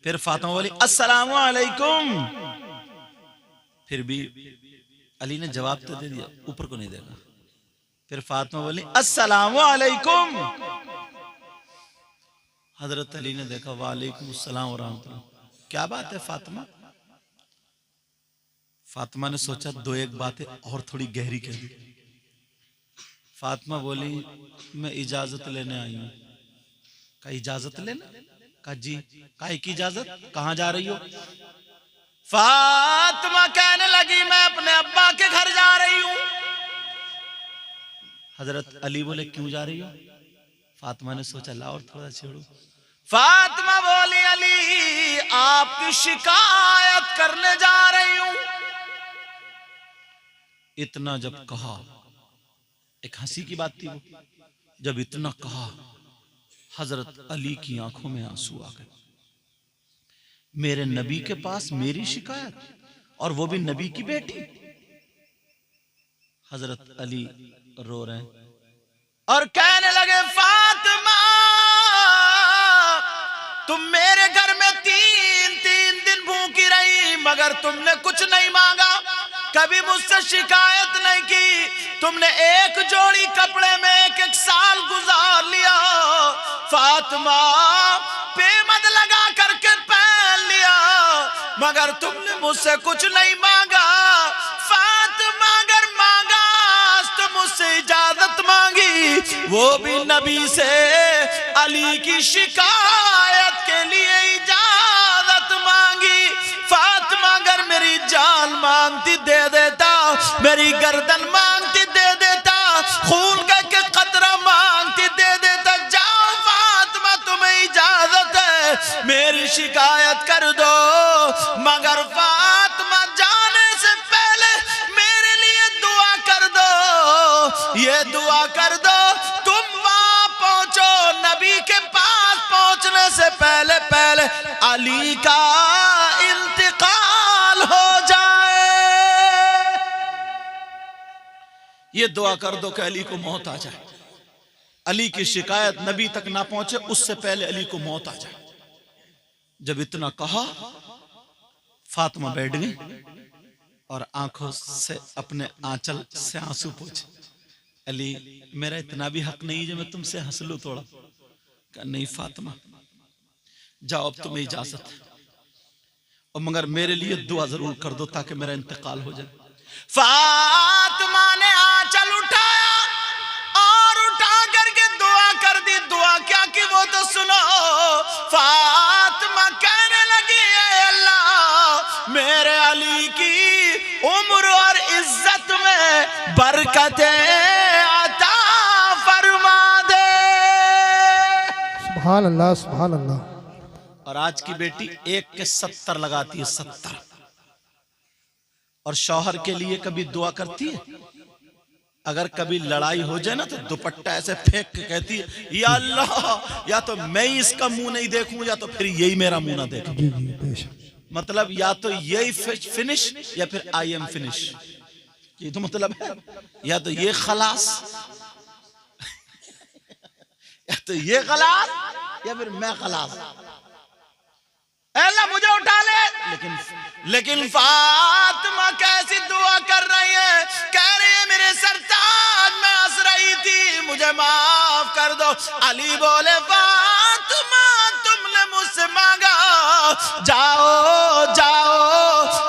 फिर फातिमा बोली अस्सलामु अलैकुम, फिर भी अली ने जवाब तो दे दिया, ऊपर को नहीं देखा। फिर फातिमा बोली अस्सलामु अलैकुम, हजरत अली ने देखा वालेकुम अस्सलाम व रहमतुल्लाह। क्या बात है फातिमा? फातिमा ने सोचा दो एक बातें और थोड़ी गहरी कह दी। फातिमा बोली मैं इजाजत लेने आई हूं। का इजाजत लेना? का जी काहे की इजाजत, कहां जा रही हो? फातिमा कहने लगी मैं अपने अब्बा के घर जा रही हूं। हजरत अली बोले क्यों जा रही हो? फातिमा ने सोचा ला और थोड़ा छेड़ो। फातिमा बोली अली आपकी शिकायत करने जा रही हूं। इतना जब कहा, एक हंसी की बात थी वो, जब इतना कहा हजरत अली की आंखों में आंसू आ गए। मेरे नबी के पास मेरी शिकायत, और वो भी नबी की बेटी। हजरत अली रो रहे हैं और कहने लगे फातिमा तुम मेरे घर में तीन दिन भूखी रही मगर तुमने कुछ नहीं मांगा, कभी मुझसे शिकायत नहीं की। तुमने एक जोड़ी कपड़े में एक साल गुजार लिया। फातिमा पेमद लगा करके पहन लिया मगर तुमने मुझसे कुछ नहीं मांगा। फातिमा अगर मांगा तो मुझसे इजाजत मांगी, वो भी नबी से अली की शिकायत के लिए इजाजत मांगी। फातिमा अगर मेरी जान मांगती दे देता, मेरी गर्दन मांगती दे देता, खून का के कतरा मांगती दे देता। जाओ फातिमा तुम्हें इजाजत है, मेरी शिकायत कर दो। मगर फातिमा जाने से पहले मेरे लिए दुआ कर दो, ये दुआ कर दो तुम वहां पहुंचो, नबी के पास पहुंचने से पहले पहले अली का इंतकाल हो जाए। ये दुआ कर दो कि अली को मौत आ जाए, अली की शिकायत नबी तक ना पहुंचे, उससे पहले अली को मौत आ जाए। जब इतना कहा, फातिमा बैठ गई और आंखों से अपने आंचल से आंसू पोंछे। अली, मेरा इतना भी हक नहीं जो मैं तुमसे हंस लूं थोड़ा? कहा नहीं फातिमा, जाओ अब तुम्हें इजाजत है, और मगर मेरे लिए दुआ जरूर कर दो ताकि मेरा इंतकाल हो जाए। फातिमा ने आंचल उठाया और उठा करके दुआ कर दी। दुआ क्या की वो तो सुनो। फातिमा कहने लगी, अल्लाह मेरे अली की उम्र और इज्जत में बरकतें अता फरमा दे। सुभान अल्लाह, सुभान अल्लाह। और आज की बेटी 1 के 70 लगाती है, 70। और शौहर के लिए कभी दुआ करती है? अगर कभी लड़ाई हो जाए ना तो दुपट्टा ऐसे फेंक के कहती है, या अल्लाह, या तो मैं ही इसका मुंह नहीं देखूं या तो फिर यही मेरा मुंह ना देखे। जी जी बेशक। मतलब या तो यही फिनिश या फिर आई एम फिनिश, ये तो मतलब है। या तो ये खलास या तो ये खलास या फिर मैं खलास। अल्लाह मुझे उठा ले। लेकिन फातिमा कैसी दुआ कर रही है, कह रही है मेरे सरताज मैं हंस रही थी, मुझे माफ कर दो। अली बोले, फातिमा तुमने मुझसे मांगा, जाओ जाओ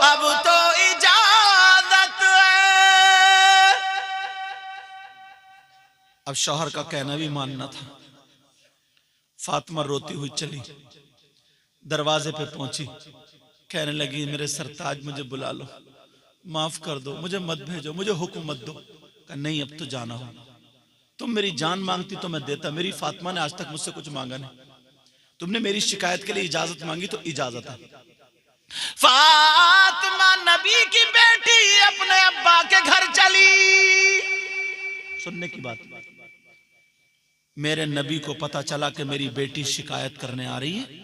अब तो इजाजत है। अब शौहर का कहना भी मानना था। फातिमा रोती हुई चली, दरवाजे पे पहुंची, कहने लगी मेरे सरताज मुझे बुला लो, माफ कर दो, मुझे मत भेजो, मुझे हुक्म मत दो। कहा नहीं अब तो जाना हो, तुम मेरी जान मांगती तो मैं देता, मेरी फातिमा ने आज तक मुझसे कुछ मांगा नहीं, तुमने मेरी शिकायत के लिए इजाजत मांगी तो इजाजत है। फातिमा नबी की बेटी अपने अब्बा के घर चली। सुनने की बात, मेरे नबी को पता चला कि मेरी बेटी शिकायत करने आ रही है।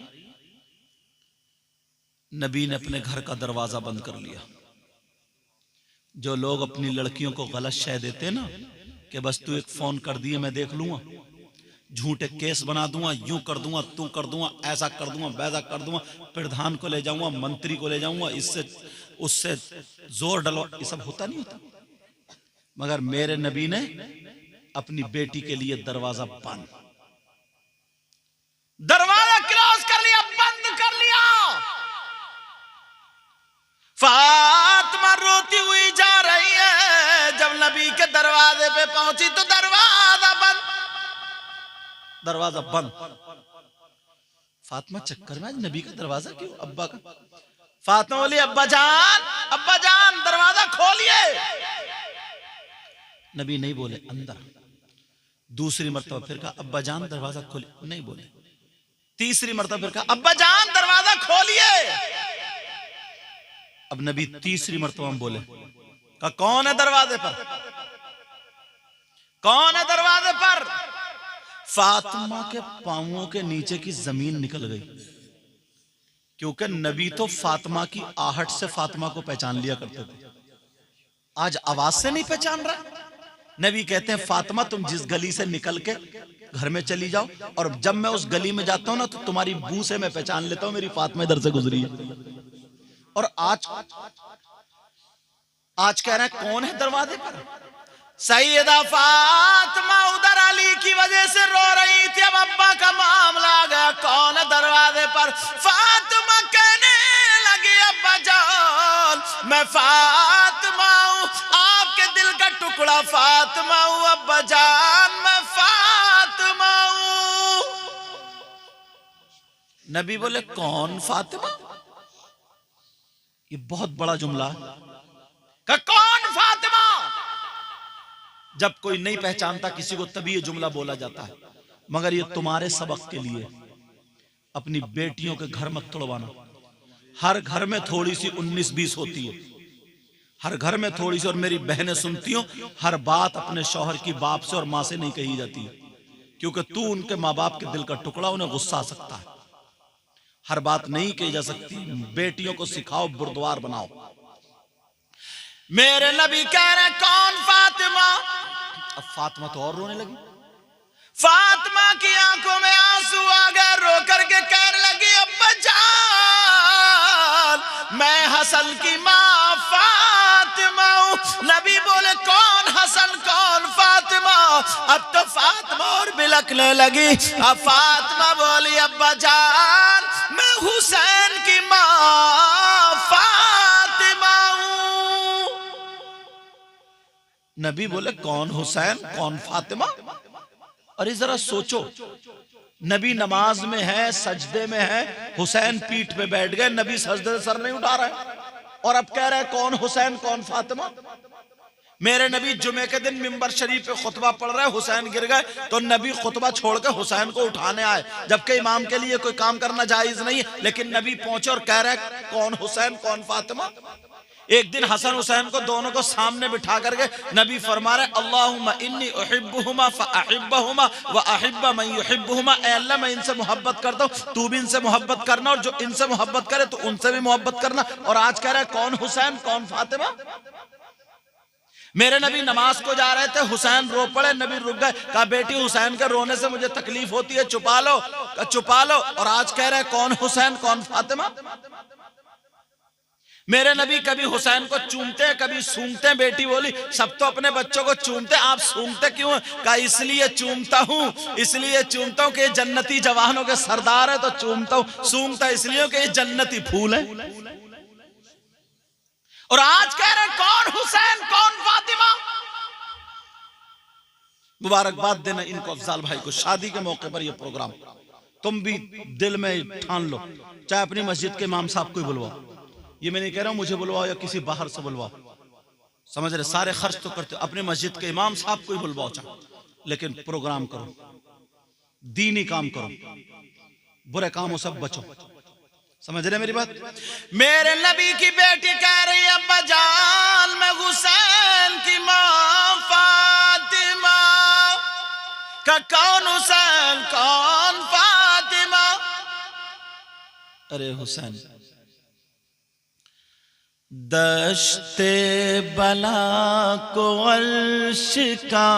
नबी ने अपने घर का दरवाजा बंद कर लिया। जो लोग अपनी लड़कियों को गलत शय देते हैं ना, कि बस तू एक फोन कर दिए मैं देख लूंगा, झूठे केस बना दूंगा, यूं कर दूंगा, तू कर दूंगा, ऐसा कर दूंगा, वैसा कर दूंगा, प्रधान को ले जाऊंगा, मंत्री को ले जाऊंगा, इससे उससे जोर डलो, ये सब होता नहीं होता। मगर मेरे नबी ने अपनी बेटी के लिए दरवाजा बंद, दरवाजा क्लोज कर लिया, बंद कर लिया। फातिमा रोती हुई जा रही है। जब नबी के दरवाजे पे पहुंची तो दरवाजा बंद, दरवाजा बंद। फातिमा चक्कर में, आज नबी का दरवाजा क्यों, अब्बा का। फातिमा बोली, अब्बा जान दरवाजा खोलिए। नबी नहीं बोले, अंदर। दूसरी मर्तबा फिर कहा, अब्बा जान दरवाजा खोलिए, नहीं बोले। तीसरी मर्तबा फिर कहा, अब्बा जान दरवाजा खोलिए। अब नबी तीसरी मर्तबा में बोले, कहा कौन है दरवाजे पर, कौन है दरवाजे पर। फातिमा के पांवों के नीचे की जमीन निकल गई, क्योंकि नबी तो फातिमा की आहट से फातिमा को पहचान लिया करते थे, आज आवाज से नहीं पहचान रहा। नबी कहते हैं, फातिमा तुम जिस गली से निकल के घर में चली जाओ, और जब मैं उस गली में जाता हूं ना तो तुम्हारी बू से मैं पहचान लेता हूं मेरी फातिमा इधर से गुजरी है। और आज कह रहे हैं कौन है दरवाजे पर। सैयदा फातिमा उधर अली की वजह से रो रही थी। अब अब्बा का मामला आ गया, कौन है दरवाजे पर। फातिमा कहने लगी, अब्बा जान मैं फातिमा हूं, आपके दिल का टुकड़ा फातिमा हूं, अब्बा जान मैं फातिमा हूं। नबी बोले, कौन फातिमा। ये बहुत बड़ा जुमला, कौन फातिमा। जब कोई नहीं पहचानता किसी को तभी ये जुमला बोला जाता है। मगर ये तुम्हारे सबक के लिए, अपनी बेटियों के घर मत तोड़वाना। हर घर में थोड़ी सी 19-20 होती है, हर घर में थोड़ी सी। और मेरी बहनें सुनती हो, हर बात अपने शौहर की बाप से और मां से नहीं कही जाती है, क्योंकि तू उनके माँ बाप के दिल का टुकड़ा, उन्हें गुस्सा आ सकता है। हर बात नहीं कही जा सकती। बेटियों को सिखाओ, बुरदवार बनाओ। मेरे नबी कह रहे कौन फातिमा। अब फातिमा तो और रोने लगी। फातिमा की आंखों में आंसू आ गए, रो करके कहने लगी अब्बा जान मैं हसन की माँ फातिमा हूं। नबी बोले कौन हसन कौन फातिमा। अब तो फातिमा और बिलकने लगी। अब फातिमा बोली अब्बा जान मैं हुसैन की माँ फातिमा हूं। नबी बोले कौन हुसैन कौन फातिमा। अरे जरा सोचो, नबी नमाज में है, सजदे में है, हुसैन पीठ पे बैठ गए, नबी सजदे से सर नहीं उठा रहे और अब कह रहे हैं कौन हुसैन कौन फातिमा। मेरे नबी जुमे के दिन मिंबर शरीफ पे खुतबा पढ़ रहे, हुसैन गिर गए तो नबी खुतबा छोड़कर हुसैन को उठाने आए, जबकि इमाम के लिए कोई काम करना जायज नहीं, लेकिन नबी पहुंचे और कह रहे कौन हुसैन कौन फातिमा। एक दिन हसन हुसैन को दोनों को सामने बिठा करके नबी फरमा रहे अल्लाहुम्मा इन्नी उहिब्बुहुमा फअहिब्बहुमा व अहिब्ब मन युहिब्बुहुमा। ऐ अल्लाह मैं इनसे मोहब्बत करता हूं, तू भी इनसे मोहब्बत करना और जो इनसे मोहब्बत करे तो उनसे भी मोहब्बत करना। और आज कह रहा है कौन हुसैन कौन फातिमा। मेरे नबी नमाज को जा रहे थे, हुसैन रो पड़े, नबी रुक गए, कहा बेटी हुसैन के रोने से मुझे तकलीफ होती है, छुपा लो, छुपा लो। और आज कह रहे हैं कौन हुसैन कौन फातिमा। मेरे नबी कभी हुसैन को चूमते हैं कभी सूंघते हैं। बेटी बोली सब तो अपने बच्चों को चूमते, आप सूंघते क्यों? कहा इसलिए चूमता हूं, इसलिए चूमता हूं कि जन्नती जवानों के सरदार है तो चूमता हूं, सूंघता इसलिए कि जन्नती फूल है। और आज कह रहे कौन हुसैन कौन फातिमा। मुबारकबाद देना इनको, अफजाल भाई को, शादी के मौके पर यह प्रोग्राम तुम भी दिल में ठान लो, चाहे अपनी मस्जिद के इमाम साहब को बुलवाओ, ये मैं नहीं कह रहा हूं मुझे बुलवाओ या किसी बाहर से बुलवाओ, समझ रहे, सारे खर्च तो करते हो, अपने मस्जिद के इमाम साहब को ही बुलवाओ चाहे, लेकिन प्रोग्राम करो, दीनी काम करो, बुरे कामों से बचो। समझ रहे मेरी बात। मेरे नबी की बेटी कह रही है अब्बा जान मैं हुसैन की मां फातिमा। का कौन हुसैन कौन फातिमा। अरे हुसैन दश्ते बला को अर्श का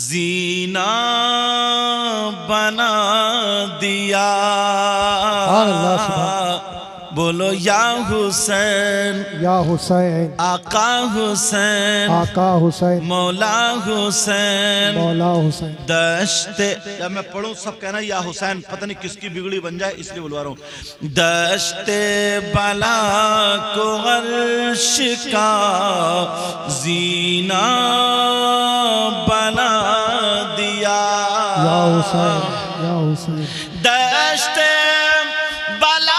जीना बना दिया। बोलो या हुसैन या हुसैन आका हुसैन आका हुसैन मौला हुसैन मौला हुसैन। दश्ते, जब मैं पढ़ूं सब कहना या हुसैन, पता नहीं किसकी बिगड़ी बन जाए इसलिए बुलवा रहा हूं। दश्ते बला को अर्श का जीना बना दिया। या हुसैन या हुसैन। दश्ते बला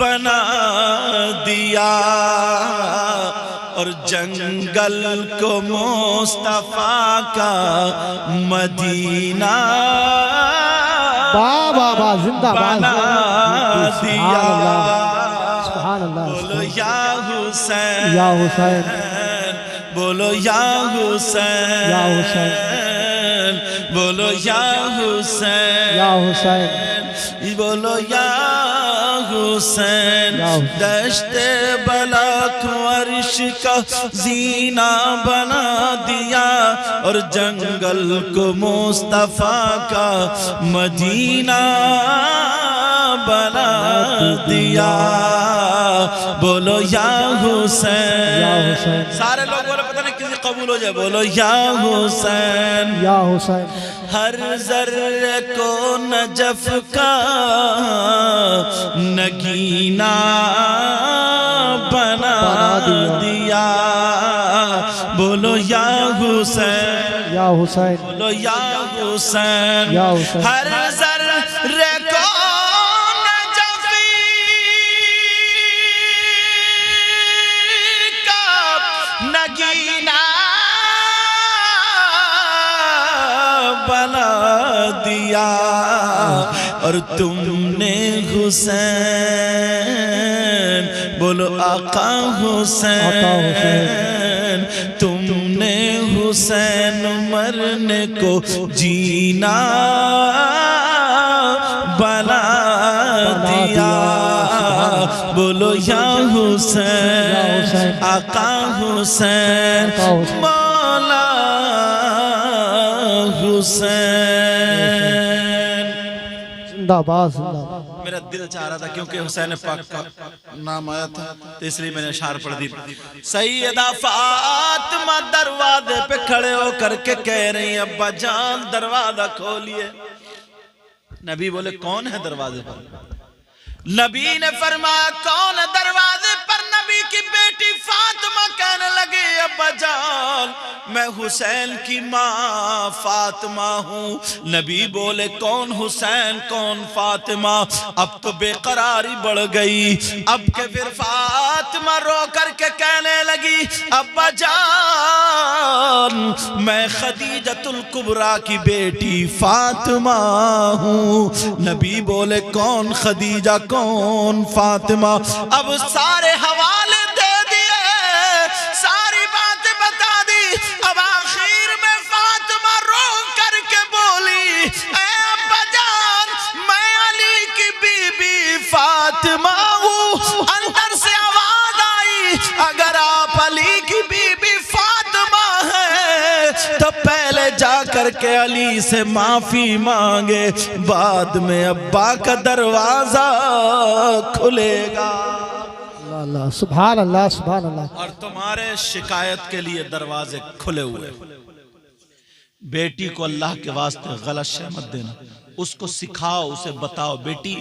बना दिया और जंगल को मुस्तफा का मदीना बाबा जिंदाबाद बना दिया। सुभान अल्लाह। बोलो या हुसैन या हुसैन बोलो या हुसैन या हुसैन बोलो या हुसैन या हुसैन बोलो या हुसैन। दश्ते बला को अर्श का जीना बना दिया और जंगल को मुस्तफा का मदीना बना दिया। बोलो या हुसैन या हुसैन। सारे लोग बोले पता नहीं किसी कबूल हो जाए। बोलो या हुसैन या हुसैन। हर जर्रे को नजफ का नगीना बना दिया। बोलो या हुसैन या हुसैन। बोलो या हुसैन या हुसैन। हर जर्रे को नजफी का नगीना बना दिया और तुमने हुसैन बोलो आका हुसैन, तुमने हुसैन मरने को जीना बना दिया। बोलो या हुसैन, आका हुसैन, मौला हुसैन। जिंदाबाद जिंदाबाद। मेरा दिल चाह रहा था क्योंकि हुसैन पाक का नाम आया था तो इसलिए मैंने अशार पढ़ दी। सैयदा फातिमा दरवाजे पे खड़े होकर के कह रही अब्बा जान दरवाजा खोलिए। नबी बोले कौन है दरवाजे पर? नबी ने फरमाया कौन है दरवाजे पर? नबी की बेटी फातिमा कहने लगी अब्बा जान मैं हुसैन की माँ फातिमा हूँ। नबी बोले कौन हुसैन कौन फातिमा? अब तो बेकरारी बढ़ गई। अब के फिर फातिमा रो करके कहने लगी अब्बा जान मैं खदीजतुल कुबरा की बेटी फातिमा हूँ। नबी बोले कौन खदीजा कौन फातिमा? अब सारे हवाले दे दिए, सारी बातें बता दी। अब आखिर में फातिमा रो करके बोली ए अब्बा जान मैं अली की बीबी फातिमा हूँ। अंदर से आवाज आई अगर आप अली की बीबी फातिमा हैं तो पहले जा करके अली से माफी मांगे, बाद में अब्बा का दरवाजा खुलेगा। अल्लाह सुभान अल्लाह सुभान अल्लाह। और तुम्हारे शिकायत के लिए दरवाजे खुले हुए। बेटी को अल्लाह के वास्ते गलत शय मत देना, उसको सिखाओ, उसे बताओ बेटी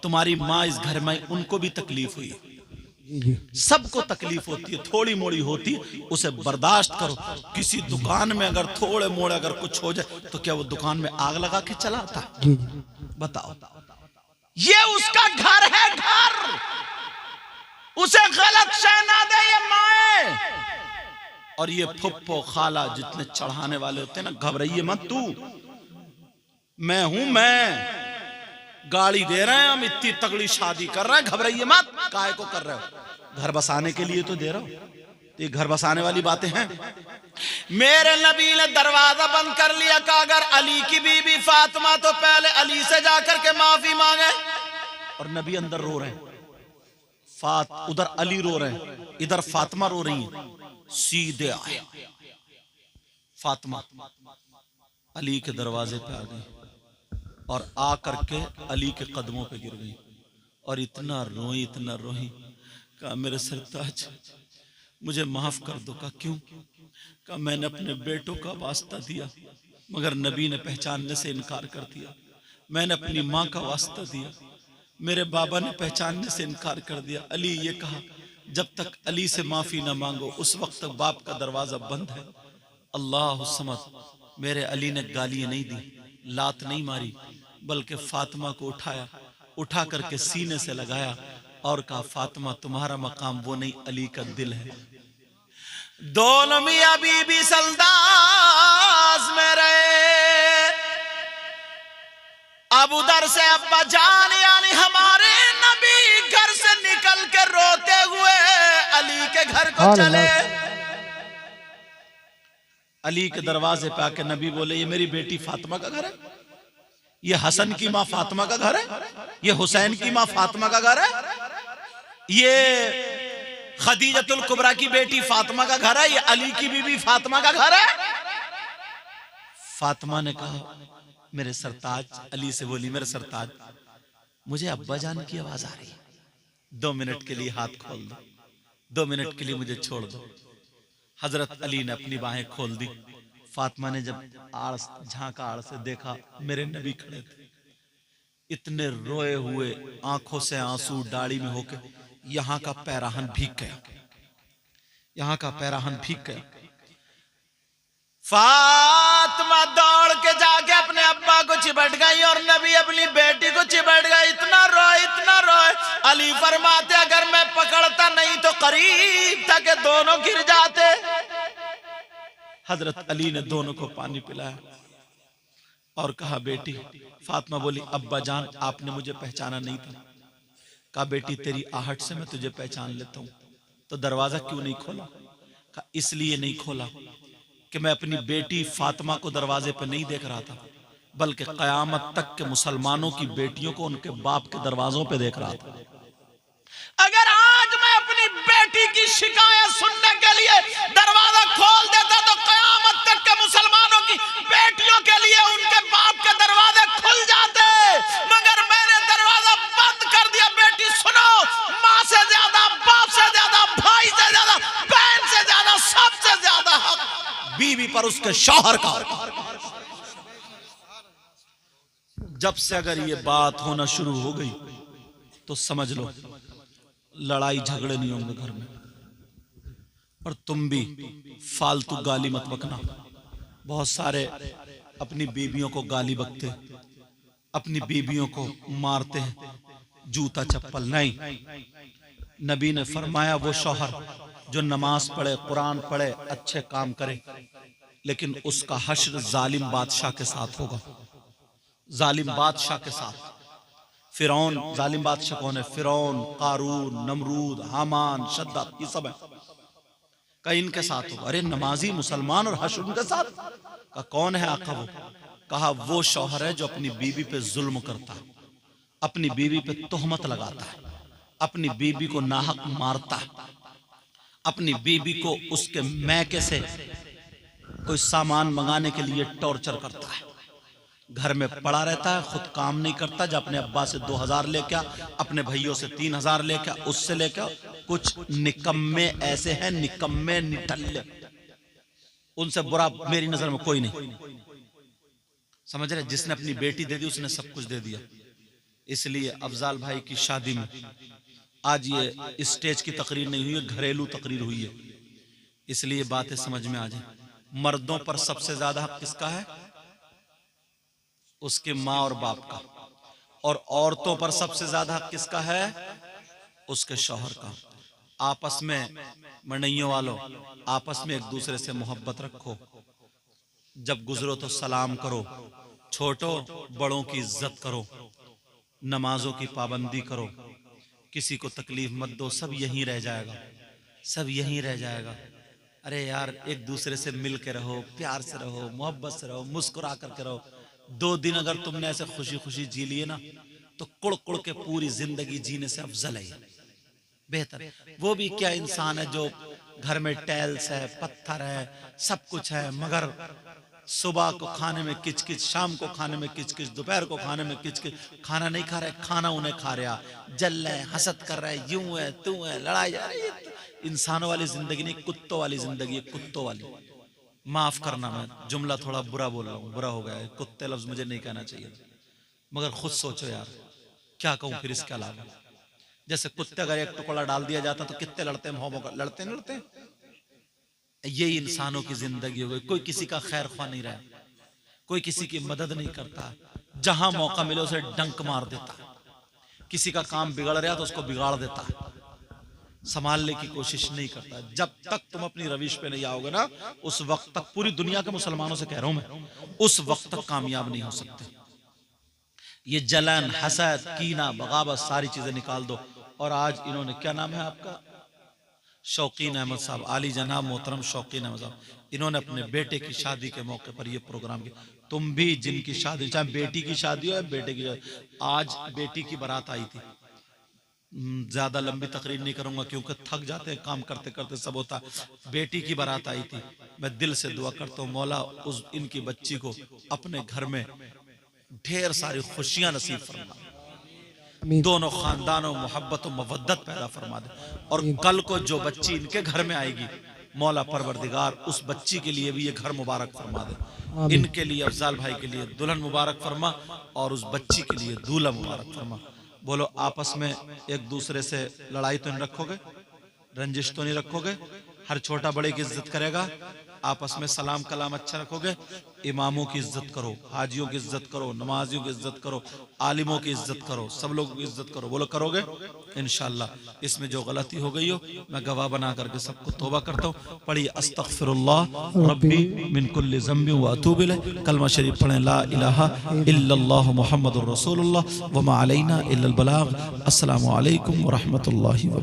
तुम्हारी माँ इस घर में उनको भी तकलीफ हुई, सबको तकलीफ होती है, थोड़ी मोड़ी होती, उसे बर्दाश्त करो। किसी दुकान में अगर थोड़े मोड़े अगर कुछ हो जाए तो क्या वो दुकान में आग लगा के चलाता? बताओ। ये उसका घर है, घर, उसे गलत शय ना दे ये माए। और ये फुप्पो खाला जितने चढ़ाने वाले होते हैं ना, घबराइए मत। तू मैं हूं, मैं गाड़ी दे रहे हैं, हम इतनी तगड़ी शादी कर रहे हैं, घबराइए मत। काहे को कर रहे हो? घर बसाने के लिए तो दे रहा हूं। ये घर बसाने वाली बातें हैं। मेरे नबी ने दरवाजा बंद कर लिया, कहा अगर अली की बीबी फातिमा तो पहले अली से जाकर के माफी मांगे। और नबी अंदर रो रहे हैं, उधर अली रो रहे हैं, इधर फातिमा रो रही है। सीधे आए फातिमा अली के दरवाजे पे आ गई और आ करके अली के कदमों पे गिर गई और इतना रोई कहा मेरे सरताज मुझे माफ कर दो। कहा क्यों? कहा मैंने अपने बेटों का वास्ता दिया मगर नबी ने पहचानने से इनकार कर दिया। मैंने अपनी माँ का वास्ता दिया, मेरे बाबा ने पहचानने से इनकार कर दिया। अली ये कहा जब तक अली से माफी ना मांगो उस वक्त तक बाप का दरवाजा बंद है। अल्लाह समझ, मेरे अली ने गालियां नहीं दी, लात नहीं मारी, बल्कि फातिमा को उठाया, उठा करके सीने से लगाया और कहा फातिमा तुम्हारा मकाम वो नहीं, अली का दिल है। दोनों मियां बीबी सल्दास में रहे। अब उधर से अब्बा जान यानी हमारे नबी घर से निकल के रोते हुए अली के घर को चले। अली के दरवाजे पे आके नबी बोले ये मेरी बेटी फातिमा का घर है, ये हसन की माँ फातिमा का घर है, ये हुसैन की माँ फातिमा का घर है, ये खदीजतुल कुबरा की बेटी फातिमा का घर है, ये अली की बीबी फातिमा का घर है। फातिमा ने कहा मेरे सरताज, अली से बोली मेरे सरताज मुझे अब्बा जान की आवाज आ रही है, 2 मिनट के लिए हाथ खोल दो, 2 मिनट के लिए मुझे छोड़ दो। हजरत अली ने अपनी बाहें खोल दी। फातिमा ने जब झांका आड़ से देखा मेरे नबी खड़े थे, इतने रोए हुए, आंखों से आंसू दाढ़ी में होके यहाँ का पैराहन भीग गया, यहाँ का पैराहन भीग गया। फातिमा दौड़ के जाके अपने अब्बा को चिपट गई और नबी अपनी बेटी को चिपट गई। इतना रोए अली फरमाते अगर मैं पकड़ता नहीं तो करीब था कि दोनों गिर जाते। हजरत अली ने दोनों को पानी पिलाया और कहा बेटी। फातिमा बोली अब्बा जान आपने मुझे पहचाना नहीं था, कहा बेटी तेरी आहट से मैं तुझे पहचान लेता हूं, तो दरवाजा क्यों नहीं खोला? कहा इसलिए नहीं खोला कि मैं अपनी बेटी फातिमा को दरवाजे पर नहीं देख रहा था, बल्कि कयामत तक के मुसलमानों की बेटियों को उनके बाप के दरवाजों पे देख रहा था। अगर आज मैं अपनी बेटी की शिकायत सुनने के लिए दरवाजा खोल देता तो कयामत तक के मुसलमानों की बेटियों के लिए उनके बाप के दरवाजे खुल जाते, मगर मैंने दरवाजा बंद कर दिया। बेटी सुनो, माँ से ज्यादा, बाप से ज्यादा, भाई से ज्यादा, बहन से ज्यादा, सबसे ज्यादा हक बीवी पर उसके शौहर का। जब से अगर ये बात होना शुरू हो गई तो समझ लो लड़ाई झगड़े नहीं होंगे घर में। और तुम भी फालतू गाली मत बकना। बहुत सारे अपनी बीवियों को गाली बकते, अपनी बीवियों को मारते हैं, जूता चप्पल नहीं। नबी ने फरमाया वो शौहर जो नमाज पढ़े, कुरान पढ़े, अच्छे काम करे, लेकिन उसका हश्र जालिम बादशाह के साथ होगा। जालिम बादशाह के साथ। फिरौन, जालिम बादशाह कौन है? फिरौन, कारून, नमरूद, हामान, शद्दाद, ये सब है। कहीं इनके साथ होगा। अरे नमाजी मुसलमान और हश्र उनके साथ? कहा कौन है आका वो? कहा वो शौहर है जो अपनी बीवी पे जुल्म करता है, अपनी बीवी पे तोहमत लगाता है, अपनी बीवी को नाहक मारता है, अपनी बीवी को उसके मैके से कोई सामान मंगाने के लिए टॉर्चर करता है, घर में पड़ा रहता है, खुद काम नहीं करता, जब अपने अब्बा से 2000 लेके आ, अपने भाइयों से 3000 लेके आ, उससे लेके आ। कुछ निकम्मे ऐसे हैं, निकम्मे निठल्ले, उनसे बुरा मेरी नजर में कोई नहीं। समझ रहे? जिसने अपनी बेटी दे दी उसने सब कुछ दे दिया। इसलिए अफजाल भाई की शादी में आज ये स्टेज की तकरीर नहीं हुई है, घरेलू तकरीर हुई है, इसलिए बातें समझ में आ जाए। मर्दों पर सबसे ज्यादा हक किसका है? उसके माँ और बाप का। और औरतों पर सबसे ज्यादा हक किसका है? उसके शौहर का। आपस में मड़इयों वालों, आपस में एक दूसरे से मोहब्बत रखो, जब गुजरो तो सलाम करो, छोटों बड़ों की इज्जत करो, नमाजों की पाबंदी करो, किसी को तकलीफ मत दो, सब यहीं रह जाएगा, सब यहीं रह जाएगा। अरे यार एक दूसरे से मिल के रहो, प्यार से रहो, मोहब्बत से रहो, मुस्कुरा करके रहो। 2 दिन अगर तुमने ऐसे खुशी खुशी जी लिए ना तो कुड़ कुड़ के पूरी जिंदगी जीने से अफजल है, बेहतर। वो भी क्या इंसान है जो घर में टाइल्स है, पत्थर है, सब कुछ है, मगर सुबह को खाने में किचकिच, शाम को खाने में किचकिच, दोपहर को खाने में किचकिच, खाना नहीं खा रहे, खाना उन्हें खा रहा, जल रहे, हसद कर रहे, यूं है तू है, लड़ाई जा रही है। इंसानों वाली जिंदगी नहीं, कुत्तों वाली जिंदगी है, कुत्तों वाली। माफ करना, मैं जुमला थोड़ा बुरा बोल रहा हूँ, बुरा हो गया है, कुत्ते लफ्ज मुझे नहीं कहना चाहिए, मगर खुद सोचो यार क्या कहूँ फिर इसके अलावा। जैसे कुत्ते अगर एक टुकड़ा डाल दिया जाता तो कितने लड़ते हैं, मोहब्बत लड़ते नहीं लड़ते। यही इंसानों की जिंदगी हो गई। कोई किसी का खैर ख्वाह नहीं रहा, कोई किसी की मदद नहीं करता, जहां मौका मिले उसे डंक मार देता, किसी का काम बिगड़ रहा तो उसको बिगाड़ देता, संभालने की कोशिश नहीं करता। जब तक तुम अपनी रविश पे नहीं आओगे ना, उस वक्त तक, पूरी दुनिया के मुसलमानों से कह रहा हूं मैं, उस वक्त तक कामयाब नहीं हो सकते। ये जलन, हसद, कीना, बगावत, सारी चीजें निकाल दो। और आज इन्होंने, क्या नाम है आपका? शौकीन अहमद साहब, आली जनाब मोहतरम शौकीन अहमद साहब, इन्होंने अपने बेटे की शादी के मौके पर ये प्रोग्राम किया। तुम भी जिनकी शादी, चाहे बेटी की शादी हो या बेटे की, आज बेटी की बारात आई थी। ज्यादा लंबी तकरीर नहीं करूंगा क्योंकि थक जाते हैं काम करते करते, सब होता। बेटी की बारात आई थी। मैं दिल से दुआ करता हूँ मौला उस इनकी बच्ची को अपने घर में ढेर सारी खुशियां नसीब फरमा, दोनों खानदानों मोहब्बत और मवद्दत पैदा फरमा दे। और कल को जो बच्ची इनके घर में आएगी, मौला परवरदिगार उस बच्ची के लिए भी ये घर मुबारक फरमा दे। इनके लिए, अफजाल भाई के लिए दुल्हन मुबारक फरमा और उस बच्ची के लिए दूल्हा मुबारक फरमा। बोलो आपस में एक दूसरे से लड़ाई तो नहीं रखोगे, रंजिश तो नहीं रखोगे, हर छोटा बड़े की इज्जत करेगा, आपस में सलाम कलाम अच्छा रखोगे, इमामों की इज्जत करो, हाजियों की इज्जत करो, नमाजियों की इज्जत करो, आलिमों की इज्जत करो, सब लोगों की इज्जत करो। बोलो करोगे इंशाअल्लाह। इसमें जो गलती हो गई हो मैं गवाह बना करके सबको तौबा करता हूँ। पढ़िए अस्तगफिरुल्लाह रब्बी मिन कुल्लि ज़ंबि व अतूबु इलैह। कलमा शरीफ पढ़ें ला इलाहा इल्लल्लाह मुहम्मदुर रसूलुल्लाह व मा अलैना इल्लल बलाग। अस्सलामु अलैकुम व रहमतुल्लाहि व बरकातुहू।